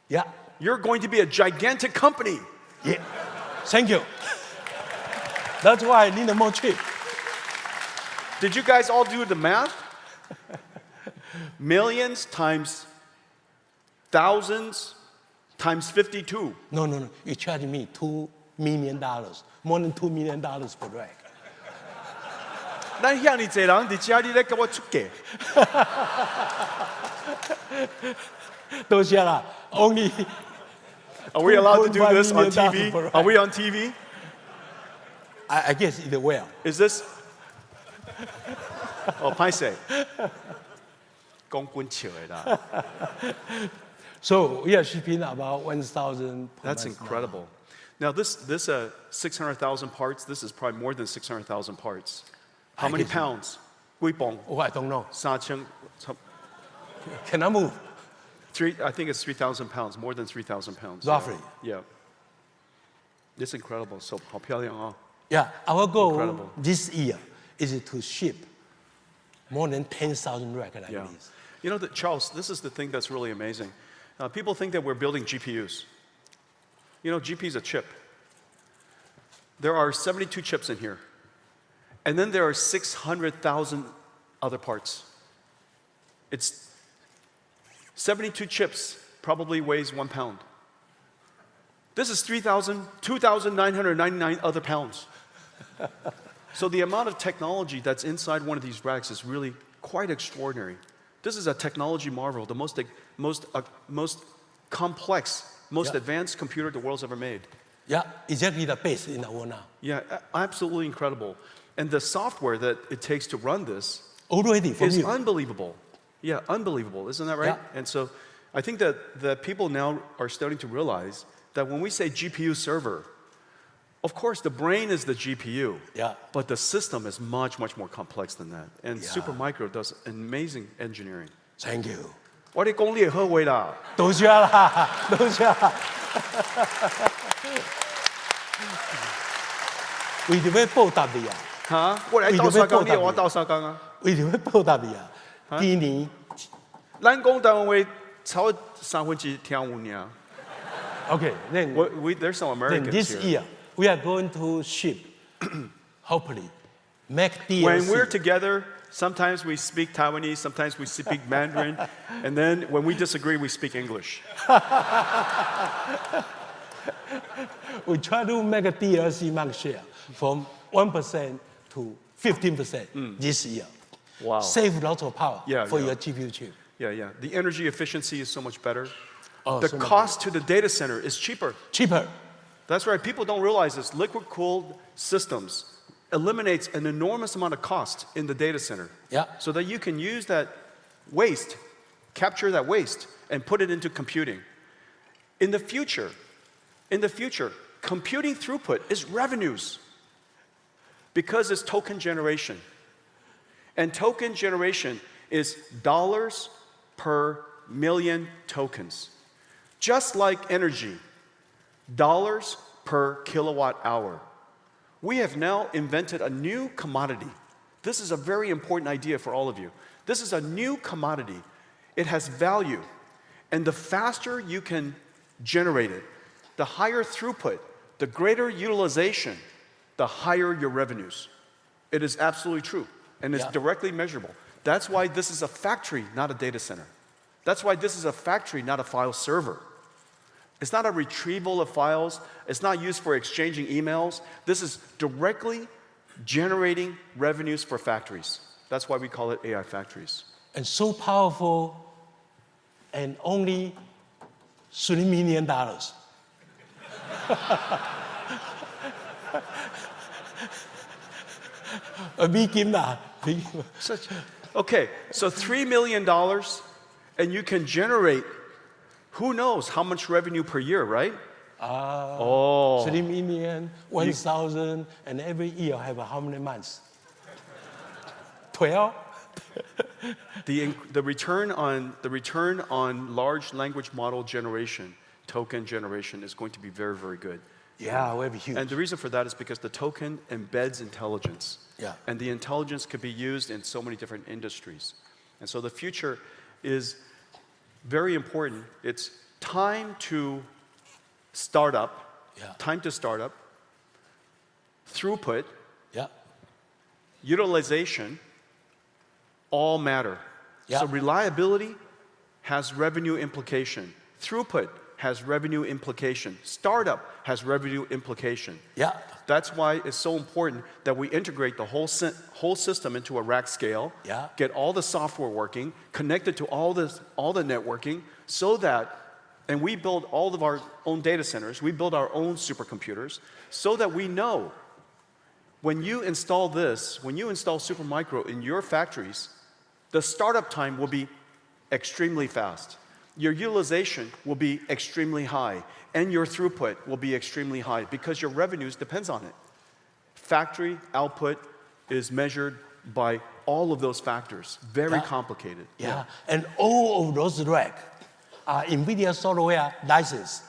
Yeah. You're going to be a gigantic company. Yeah. Thank you. That's why I need more chip. Did you guys all do the math? Millions times thousands times 52. No. You charge me $2 million, more than $2 million per rack. 咱遐尼侪人伫家里咧给我出价，多谢啦。Only. Are we allowed to do this on $2.5 TV? million Are we on TV? I guess it will. Is this? Oh, 歹势，讲滚笑的啦。So we are shipping about 1,000 per That's month now. incredible. Now this 600,000 parts. This is probably more than 600,000 parts. How I many guess so. pounds? 几磅？ Oh, I don't know. 3000， Can I move? I think it's 3,000 pounds. More than 3,000 pounds. Roughly. Yeah. It's incredible. So 好漂亮啊。 Yeah, our goal Incredible. this year is to ship more than 10,000 racks like Yeah. this. You know, Charles, this is the thing that's really amazing. People think that we're building GPUs. You know, GPU is a chip. There are 72 chips in here. And then there are 600,000 other parts. It's 72 chips, probably weighs 1 pound. This is 2,999 other pounds. So the amount of technology that's inside one of these racks is really quite extraordinary. This is a technology marvel, the most complex, most Yeah. advanced computer the world's ever made. Yeah, exactly the base in the world now. Yeah, absolutely incredible. And the software that it takes to run this Already from is you. unbelievable. Yeah, unbelievable. Isn't that right? Yeah. And so I think that people now are starting to realize that when we say GPU server, of course, the brain is the GPU. Yeah. But the system is much, much more complex than that. And Yeah. Supermicro does amazing engineering. Thank you. 我哋功力也好伟啦。多谢啦，多谢啦。为着要报答你啊，嚇！我嚟鬥沙缸，你又我鬥沙缸啊！为着要報答你啊，今年咱講台灣話超3分之聽有爾。 Okay, then There's some then Americans this here. year we are going to ship, hopefully, Mac DLC. When we're together, sometimes we speak Taiwanese, sometimes we speak Mandarin, and then when we disagree, we speak English. We try to make a DLC market share from 1% to 15% this year. Wow. Save lots of power Yeah, for yeah. your GPU chip. Yeah. The energy efficiency is so much better. Oh, The so much cost to the data center is cheaper. Cheaper. That's right. People don't realize this. Liquid-cooled systems eliminates an enormous amount of cost in the data center. Yeah. So that you can use that waste, capture that waste, and put it into computing. In the future, computing throughput is revenues because it's token generation. And token generation is dollars per million tokens. Just like energy, dollars per kilowatt hour. We have now invented a new commodity. This is a very important idea for all of you. This is a new commodity. It has value. And the faster you can generate it, the higher throughput, the greater utilization, the higher your revenues. It is absolutely true. And it's Yeah. directly measurable. That's why this is a factory, not a data center. That's why this is a factory, not a file server. It's not a retrieval of files. It's not used for exchanging emails. This is directly generating revenues for factories. That's why we call it AI factories. And so powerful, and only $3 million. A big game now. Okay, so $3 million, and you can generate, who knows how much revenue per year, right? 3 million, 1,000, and every year have how many months? 12. The return on large language model generation, token generation, is going to be very, very good. Yeah, will be huge. And the reason for that is because the token embeds intelligence. Yeah. And the intelligence could be used in so many different industries. And so the future is very important. It's time to start up, throughput, utilization, all matter. Yeah. So reliability has revenue implication. Throughput has revenue implication. Startup has revenue implication. Yeah. That's why it's so important that we integrate the whole system into a rack scale, get all the software working, connect it to all the networking, so that, and we build all of our own data centers, we build our own supercomputers, so that we know when you install this, when you install Supermicro in your factories, the startup time will be extremely fast. Your utilization will be extremely high, and your throughput will be extremely high because your revenues depends on it. Factory output is measured by all of those factors. Very complicated. Yeah, and all of those racks are NVIDIA software licensed,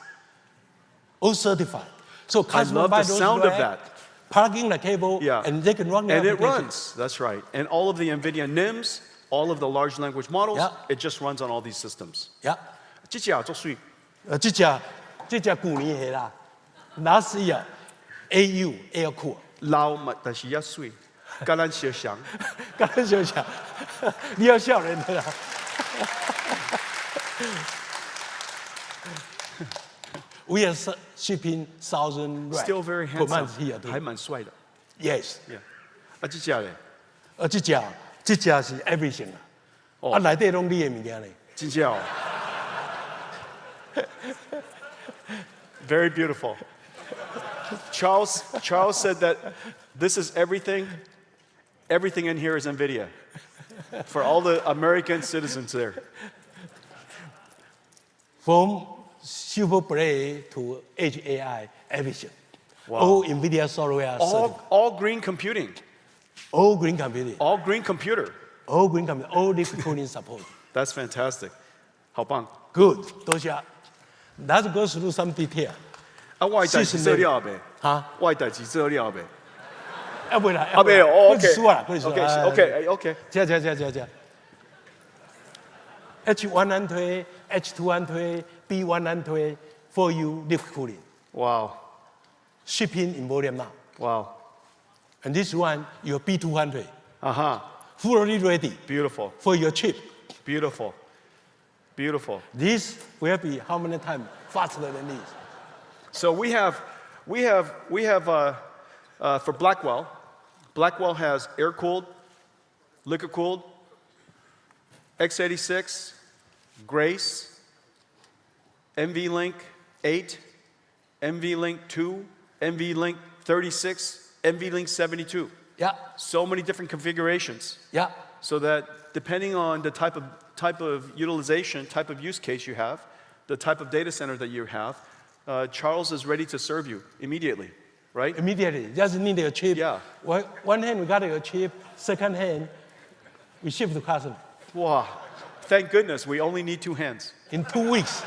all certified. So I love the sound of that. Plug in the cable, and they can run the And it application. runs, that's right. And all of the NVIDIA NIMs, all of the large language models, it just runs on all these systems. Yeah. 这只做水，这只旧年的啦，last year AU air cool，老嘛，但是也水，跟咱相像。刚才就讲，你要笑人的啦。We are shipping 1,000 racks Still very per handsome， month here. 还蛮帅的。 Yes. Yeah. 这只嘞，这只是 everything 啊，内底拢你的物件嘞。真正哦。Very beautiful. Charles said that this is everything. Everything in here is NVIDIA. For all the American citizens there. From Super Play to Edge AI, everything. Wow. All NVIDIA software. All green computing. All green computing. All green computer. All green computing. All liquid cooling support. That's fantastic. 好棒。 Good. 多谢。Let's go through some detail. 我的代志做了呗。哈？我的代志做了呗。未啦。未哦 ，OK。OK。这。H1 推 ，H2 推 ，B1 推 ，for you liquid cooling. Wow. Shipping in volume now. Wow. And this one, your B200. Fully ready. Beautiful. For your chip. Beautiful. This will be how many times faster than this? So we have for Blackwell. Blackwell has air-cooled, liquid-cooled, x86, Grace, NVLink 8, NVLink 2, NVLink 36, NVLink 72. Yeah. So many different configurations. Yeah. So that depending on the type of utilization, type of use case you have, the type of data center that you have, Charles is ready to serve you immediately, right? Immediately. Just need a chip. Yeah. One hand we got a chip, second hand we ship to customer. Wow. Thank goodness we only need 2 hands. In 2 weeks.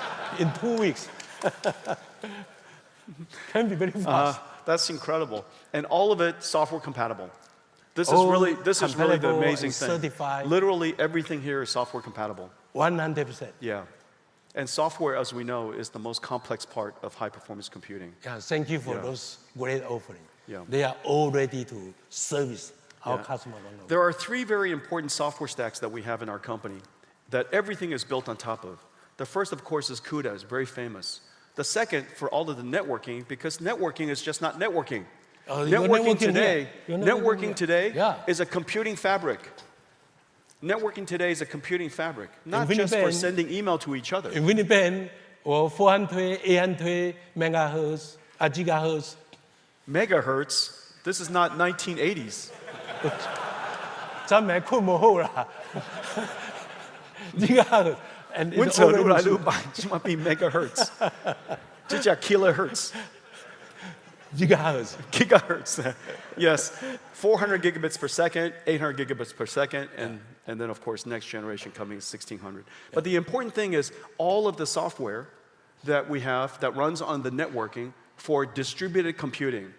Can be very fast. That's incredible. And all of it software compatible. This is really the amazing thing. Certified. Literally everything here is software compatible. 100%. Yeah. And software, as we know, is the most complex part of high-performance computing. Yeah, thank you for those great offerings. Yeah. They are all ready to service our customers. There are 3 very important software stacks that we have in our company that everything is built on top of. The first, of course, is CUDA. It's very famous. The second, for all of the networking, because networking is just not networking. Networking today is a computing fabric. Networking today is a computing fabric, not just for sending email to each other. In Winnipeg, or 400, 800 megahertz, gigahertz. Megahertz, this is not 1980s. 咱们困不好啦。gigahertz and it's 阮扯愈来 already 愈慢，起码比 megahertz， 这叫 kilohertz。 gigahertz. Gigahertz, yes. 400 gigabits per second, 800 gigabits per second, and then, of course, next generation coming is 1600. But the important thing is all of the software that we have that runs on the networking for distributed computing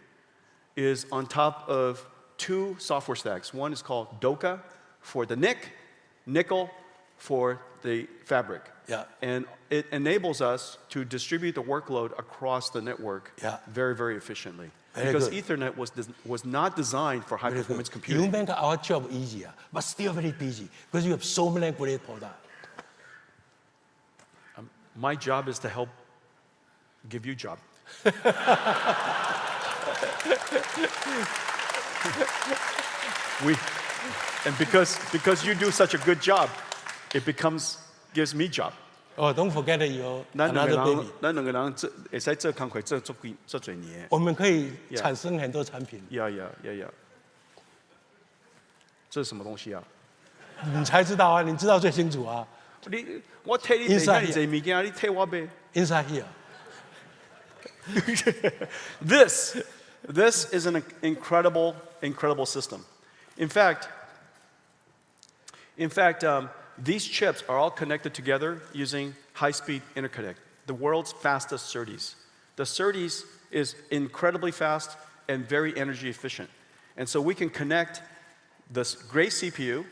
is on top of two software stacks. One is called DOCA for the NIC, nickel for the fabric. Yeah. And it enables us to distribute the workload across the network very, very efficiently. Very Because good. Ethernet was not designed for high-performance You computing. make our job easier, but still very busy because you have so many great products. My job is to help give you job. And because you do such a good job, it gives me job. Oh, don't forget your 咱两 another 个 baby. 人，咱两个人会使做工课做几年。我们可以产生很多产品，呀。这是什么东西啊？你才知道啊，你知道最清楚啊。我替你买遐济物件，你替我买。Inside here. This is an incredible system. In fact, these chips are all connected together using high-speed interconnect, the world's fastest SerDes. The SerDes is incredibly fast and very energy efficient. And so we can connect this Grace CPU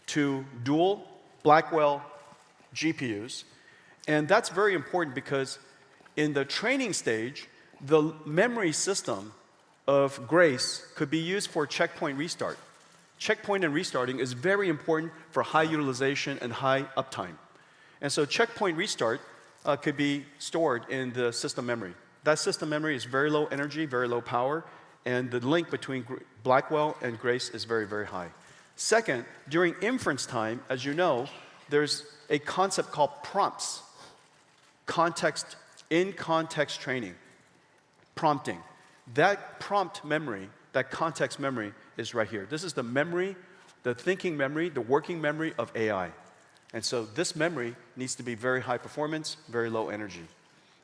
to dual Blackwell GPUs. And that's very important because in the training stage, the memory system of Grace could be used for checkpoint restart. Checkpoint and restarting is very important for high utilization and high uptime. And so checkpoint restart could be stored in the system memory. That system memory is very low energy, very low power, and the link between Blackwell and Grace is very, very high. Second, during inference time, as you know, there's a concept called prompts, in-context training, prompting. That prompt memory, that context memory is right here. This is the memory, the thinking memory, the working memory of AI. And so this memory needs to be very high performance, very low energy.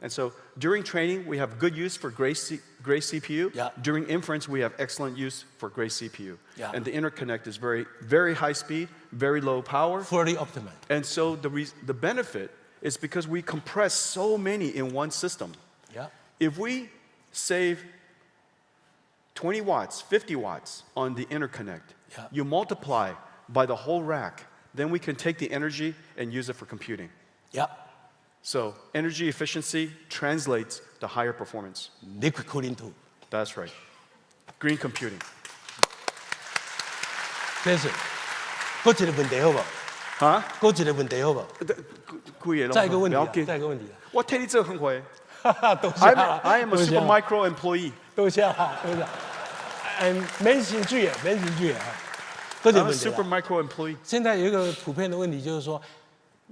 And so during training, we have good use for Grace CPU. Yeah. During inference, we have excellent use for Grace CPU. Yeah. And the interconnect is very, very high speed, very low power. Fully optimized. And so the benefit is because we compress so many in one system. Yeah. If we save 20 watts, 50 watts on the interconnect, you multiply by the whole rack, then we can take the energy and use it for computing. Yeah. So energy efficiency translates to higher performance. Liquid cooling too. That's right. Green computing. 先生，还有一个问题好不好？哈？还有一个问题好不好？再一个问题啊，再一个问题啊。我替你做很快。多谢啊 I am a Supermicro employee. 多謝啊，多謝。免刑具啊，免刑具啊。還有一 I'm 個 a 問題啊。 Supermicro employee. 現在有一個普遍的問題，就是說，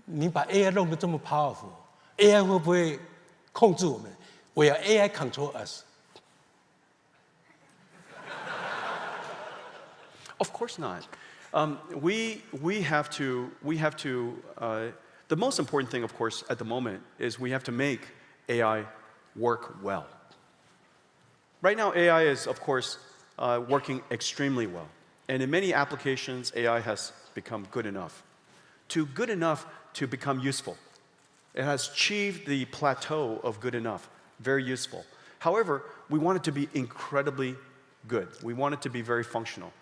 你把 AI 弄得這麼 powerful，AI 會不會控制我們？Will AI control us? Of course not. We have to. The most important thing, of course, at the moment is we have to make AI work well. Right now, AI is, of course, working extremely well. And in many applications, AI has become good enough. Good enough to become useful. It has achieved the plateau of good enough, very useful. However, we want it to be incredibly good. We want it to be very functional.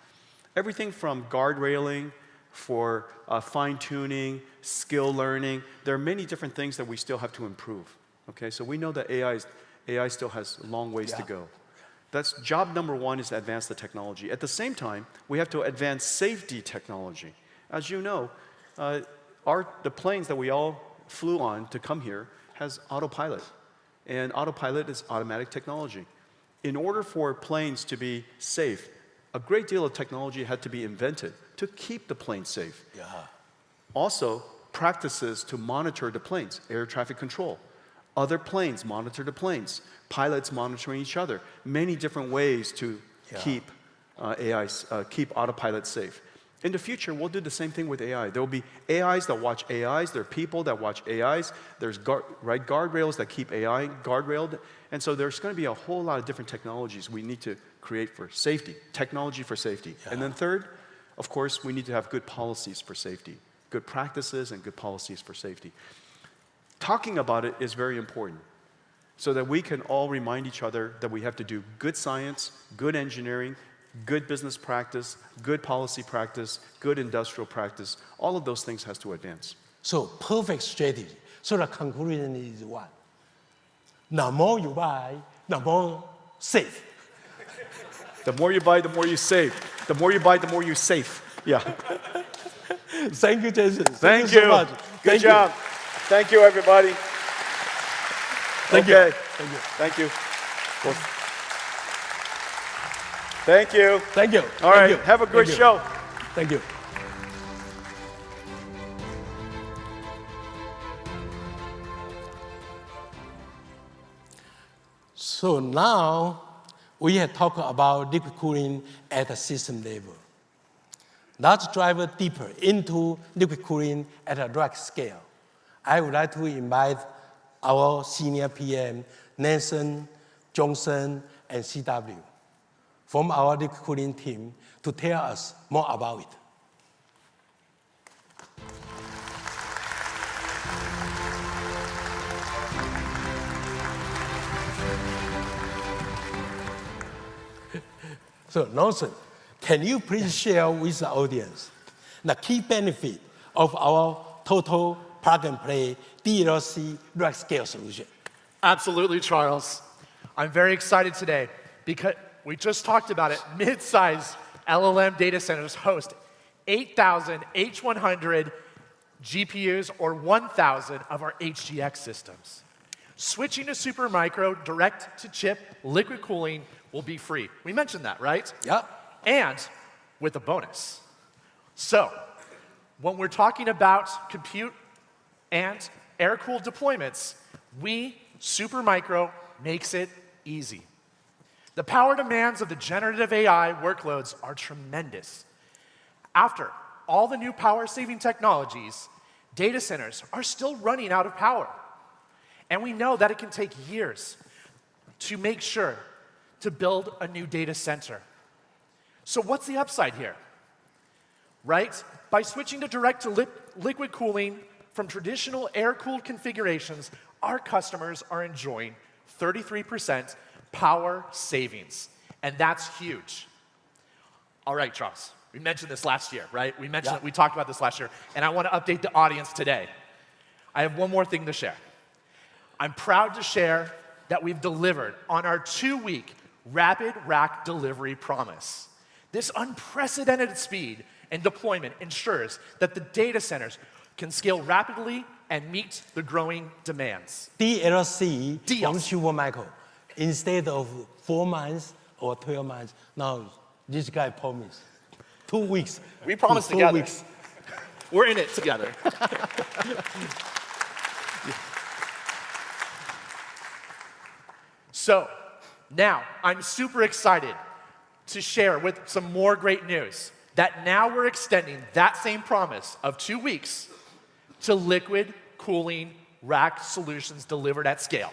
Everything from guardrailing, for fine-tuning, skill learning, there are many different things that we still have to improve. Okay, so we know that AI still has long ways to go. That's job number one, is to advance the technology. At the same time, we have to advance safety technology. As you know, the planes that we all flew on to come here has autopilot. And autopilot is automatic technology. In order for planes to be safe, a great deal of technology had to be invented to keep the plane safe. Yeah. Also, practices to monitor the planes, air traffic control. Other planes monitor the planes. Pilots monitoring each other. Many different ways to keep keep autopilot safe. In the future, we'll do the same thing with AI. There will be AIs that watch AIs. There are people that watch AIs. There's guardrails that keep AI guardrailed. And so there's going to be a whole lot of different technologies we need to create for safety, technology for safety. Yeah. And then third, of course, we need to have good policies for safety, good practices and good policies for safety. Talking about it is very important so that we can all remind each other that we have to do good science, good engineering, good business practice, good policy practice, good industrial practice. All of those things has to advance. So perfect strategy. So the conclusion is what? The more you buy, the more safe. The more you buy, the more you save. The more you buy, the more you save. Yeah. Thank you, Jason. Thank you you. so much. Good job. Thank you, everybody. Thank okay. you. Thank you. Thank you. Thank you. Thank you. All right. Have a great show. Thank you. So now we have talked about liquid cooling at a system level. Let's dive deeper into liquid cooling at a rack scale. I would like to invite our senior PM, Nathan, Johnson, and CW, from our liquid cooling team to tell us more about it. So, Nathan, can you please share with the audience the key benefit of our total plug-and-play DLC rack scale solution? Absolutely, Charles. I'm very excited today because we just talked about it. Mid-size LLM data centers host 8,000 H100 GPUs or 1,000 of our HGX systems. Switching to Supermicro direct-to-chip liquid cooling will be free. We mentioned that, right? Yep. And with a bonus. So, when we're talking about compute and air-cooled deployments, Supermicro makes it easy. The power demands of the generative AI workloads are tremendous. After all the new power-saving technologies, data centers are still running out of power. And we know that it can take years to make sure to build a new data center. So what's the upside here? Right? By switching to direct-to-liquid cooling from traditional air-cooled configurations, our customers are enjoying 33% power savings. And that's huge. All right, Charles, we mentioned this last year, right? We talked about this last year, and I want to update the audience today. I have one more thing to share. I'm proud to share that we've delivered on our 2-week rapid rack delivery promise. This unprecedented speed and deployment ensures that the data centers can scale rapidly and meet the growing demands. DLC from Supermicro. Instead of 4 months or 12 months, now this guy promised 2 weeks. We promised together. 2 weeks. We're in it together. So, now I'm super excited to share with some more great news that now we're extending that same promise of 2 weeks to liquid cooling rack solutions delivered at scale.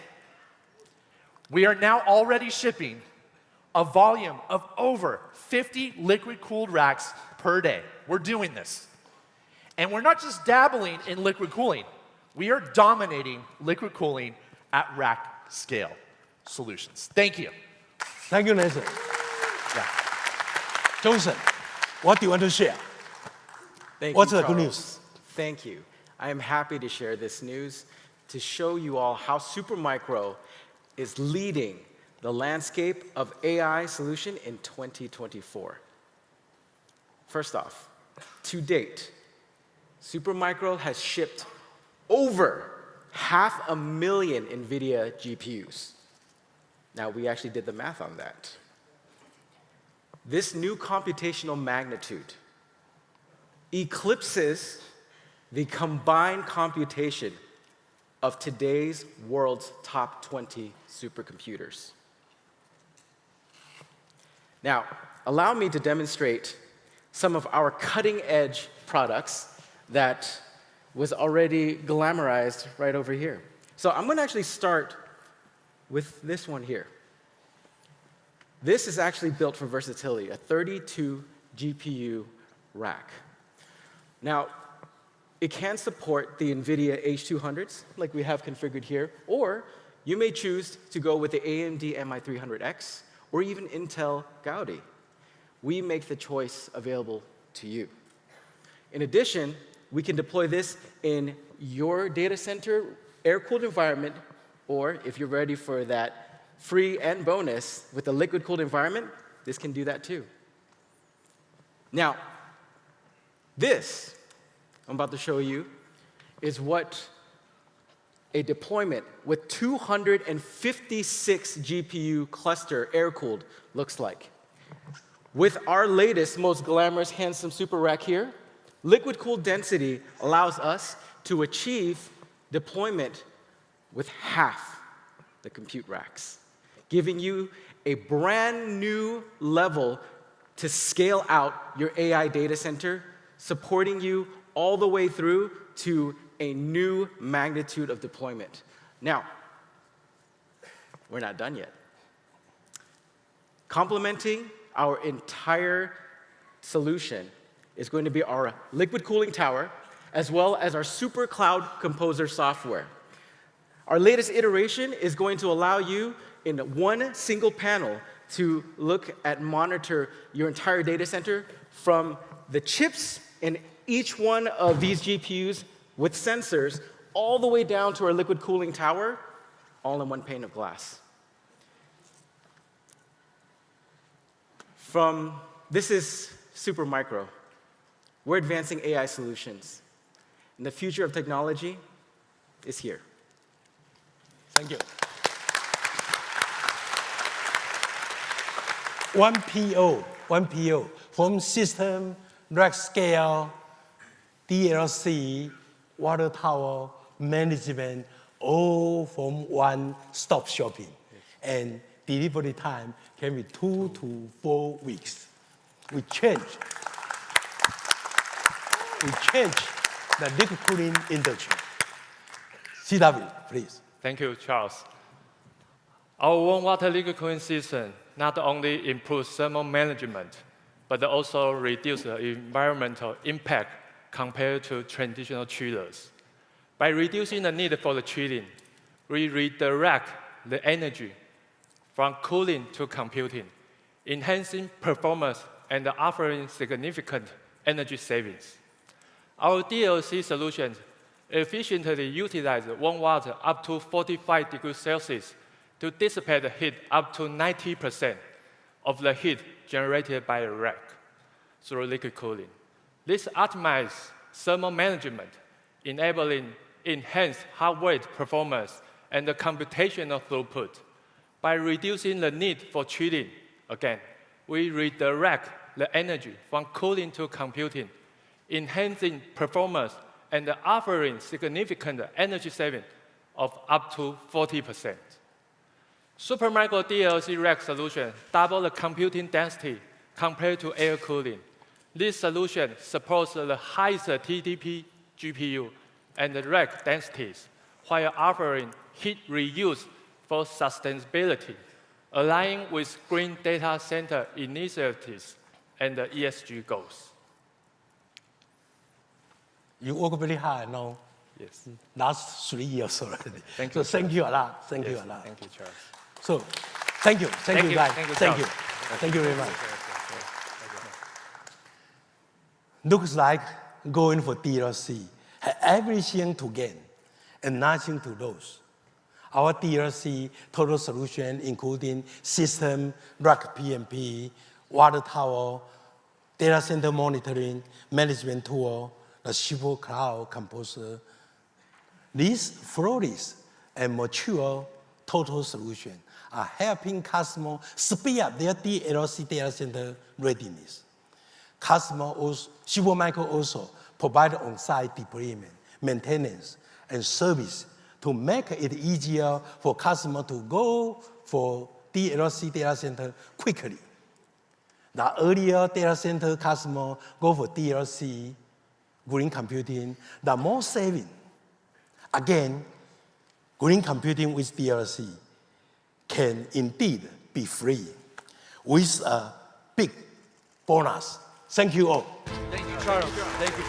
We are now already shipping a volume of over 50 liquid-cooled racks per day. We're doing this. And we're not just dabbling in liquid cooling. We are dominating liquid cooling at rack scale solutions. Thank you. Thank you, Nathan. Yeah. Johnson, what do you want to share? What's the good news? Thank you. I am happy to share this news to show you all how Supermicro is leading the landscape of AI solution in 2024. First off, to date, Supermicro has shipped over 500,000 NVIDIA GPUs. Now, we actually did the math on that. This new computational magnitude eclipses the combined computation of today's world's top 20 supercomputers. Now, allow me to demonstrate some of our cutting-edge products that was already glamorized right over here. So I'm going to actually start with this one here. This is actually built for versatility, a 32 GPU rack. Now, it can support the NVIDIA H200s, like we have configured here, or you may choose to go with the AMD MI300X, or even Intel Gaudi. We make the choice available to you. In addition, we can deploy this in your data center, air-cooled environment, or if you're ready for that free and bonus with a liquid-cooled environment, this can do that too. Now, this I'm about to show you is what a deployment with 256 GPU cluster air-cooled looks like. With our latest, most glamorous, handsome super rack here, liquid-cooled density allows us to achieve deployment with half the compute racks, giving you a brand new level to scale out your AI data center, supporting you all the way through to a new magnitude of deployment. Now, we're not done yet. Complementing our entire solution is going to be our liquid cooling tower, as well as our Super Cloud Composer software. Our latest iteration is going to allow you in one single panel to look at monitor your entire data center from the chips in each one of these GPUs with sensors all the way down to our liquid cooling tower, all in one pane of glass. This is Supermicro. We're advancing AI solutions. And the future of technology is here. Thank you. One PO from system, rack scale, DLC, water tower, management, all from one-stop shopping. And delivery time can be 2 to 4 weeks. We changed the liquid cooling industry. CW, please. Thank you, Charles. Our warm water liquid cooling system not only improves thermal management, but also reduces the environmental impact compared to traditional chillers. By reducing the need for the chilling, we redirect the energy from cooling to computing, enhancing performance and offering significant energy savings. Our DLC solutions efficiently utilize warm water up to 45 degrees Celsius to dissipate the heat up to 90% of the heat generated by a rack through liquid cooling. This optimizes thermal management, enabling enhanced hot rate performance and the computational throughput. By reducing the need for chilling, again, we redirect the energy from cooling to computing, enhancing performance and offering significant energy savings of up to 40%. Supermicro DLC rack solution double the computing density compared to air cooling. This solution supports the highest TDP GPU and rack densities while offering heat reuse for sustainability, aligning with green data center initiatives and the ESG goals. You work very hard now. Yes. Last 3 years already. Thank so you. thank you a lot. Thank you Yes, a lot. Thank you, Charles. So, thank you Thank you, guys. thank you, Thank you. Charles. Thank you very much. Looks like going for DLC. Have everything to gain and nothing to lose. Our DLC total solution, including system, rack PMP, water tower, data center monitoring, management tool, the Super Cloud Composer. These flawless and mature total solutions are helping customers speed up their DLC data center readiness. Supermicro also provide on-site deployment, maintenance, and service to make it easier for customers to go for DLC data center quickly. The earlier data center customer go for DLC, green computing, the more saving. Again, green computing with DLC can indeed be free with a big bonus. Thank you all. Thank you, Charles. Thank you.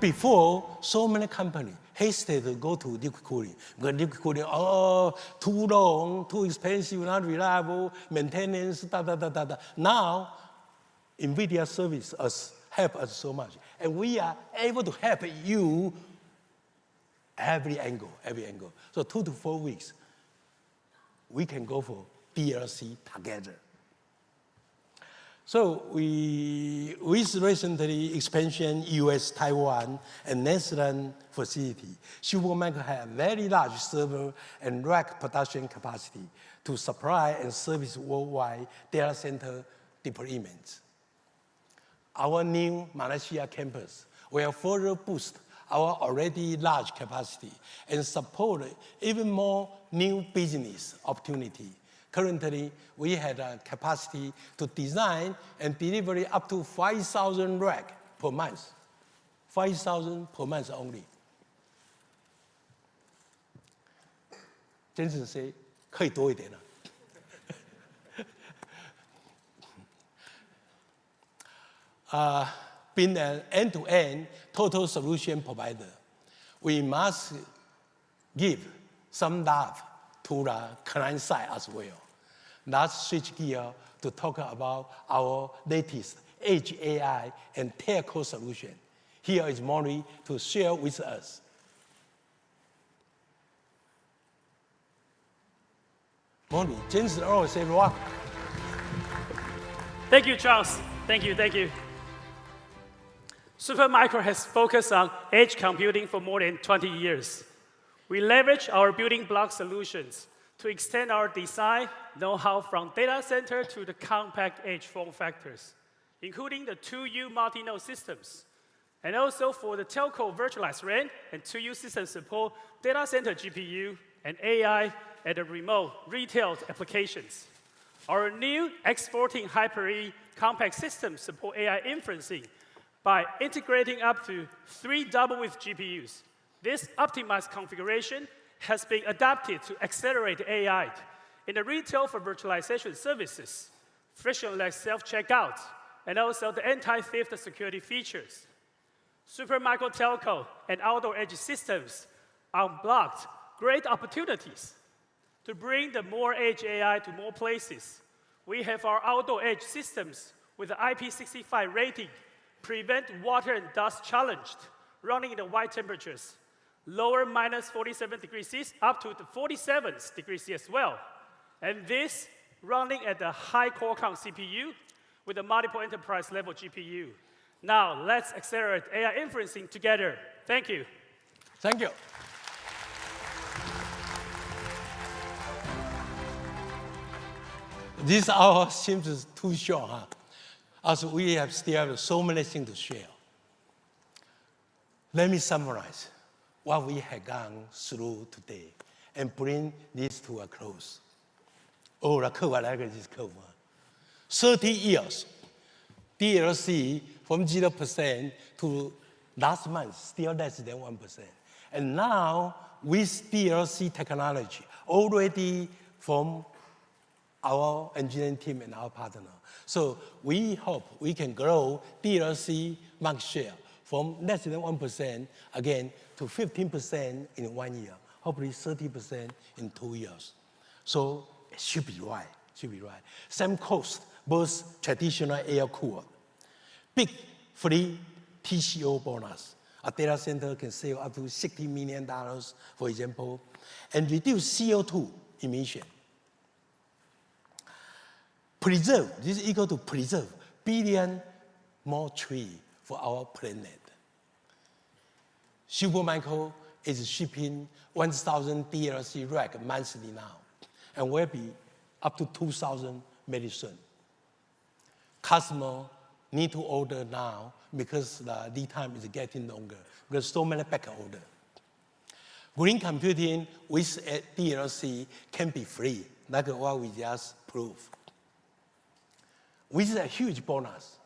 Before, so many companies hesitate to go to liquid cooling. Because liquid cooling, oh, too long, too expensive, not reliable, maintenance, da. Now, NVIDIA service help us so much. And we are able to help you every angle. So 2 to 4 weeks, we can go for DLC together. So with recently expansion US, Taiwan, and Netherlands facility, Supermicro has very large server and rack production capacity to supply and service worldwide data center deployments. Our new Malaysia campus will further boost our already large capacity and support even more new business opportunity. Currently, we had a capacity to design and deliver up to 5,000 racks per month. 5,000 per month only. Jensen say, 可以多一点了。Being an end-to-end total solution provider, we must give some love to the client side as well. Let's switch gear to talk about our latest Edge AI and telco solution. Here is Maury to share with us. Maury, Jensen always say rock. Thank you, Charles. Thank you. Supermicro has focused on edge computing for more than 20 years. We leverage our building block solutions to extend our design know-how from data center to the compact edge form factors, including the 2U multi-node systems, and also for the telco virtualized RAN and 2U system support data center GPU and AI and the remote retail applications. Our new X14 Hyper-E compact systems support AI inferencing by integrating up to 3 double-width GPUs. This optimized configuration has been adapted to accelerate AI in the retail for virtualization services, frictionless self-checkout, and also the anti-theft security features. Supermicro telco and outdoor edge systems unblocked great opportunities to bring the more edge AI to more places. We have our outdoor edge systems with the IP65 rating, prevent water and dust challenged, running in the wide temperatures, lower minus 47 degrees C up to the 47 degrees C as well. And this running at the high Qualcomm CPU with a multiple enterprise level GPU. Now let's accelerate AI inferencing together. Thank you. Thank you. This hour seems too short, huh? As we have still so many things to share. Let me summarize what we have gone through today and bring this to a close. Oh, the curve, I like this curve. 30 years, DLC from 0% to last month, still less than 1%. And now, with DLC technology, already from our engineering team and our partner. So we hope we can grow DLC market share from less than 1% again to 15% in 1 year, hopefully 30% in 2 years. So it should be right, Same cost, both traditional air cooled. Big free TCO bonus. A data center can save up to $60 million, for example, and reduce CO2 emission. Preserve, this is equal to preserve billion more trees for our planet. Supermicro is shipping 1,000 DLC rack monthly now, and will be up to 2,000 very soon. Customer need to order now because the lead time is getting longer, because so many back order. Green computing with a DLC can be free, like what we just proved. With a huge bonus,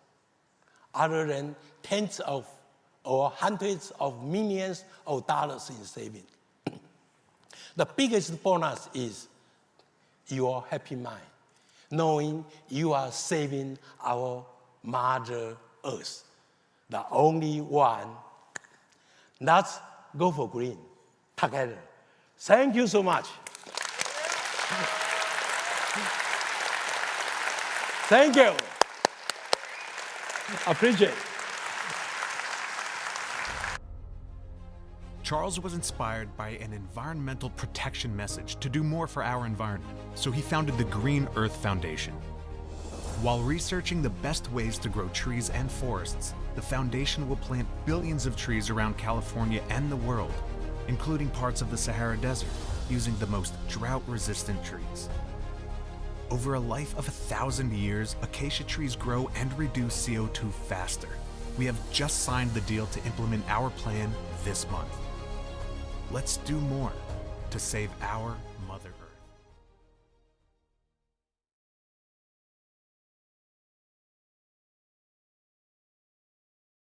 other than tens of or hundreds of millions of dollars in saving. The biggest bonus is your happy mind, knowing you are saving our Mother Earth, the only one. Let's go for green together. Thank you so much. Thank you. Appreciate it. Charles was inspired by an environmental protection message to do more for our environment, so he founded the Green Earth Foundation. While researching the best ways to grow trees and forests, the foundation will plant billions of trees around California and the world, including parts of the Sahara Desert, using the most drought-resistant trees. Over a life of 1,000 years, acacia trees grow and reduce CO2 faster. We have just signed the deal to implement our plan this month. Let's do more to save our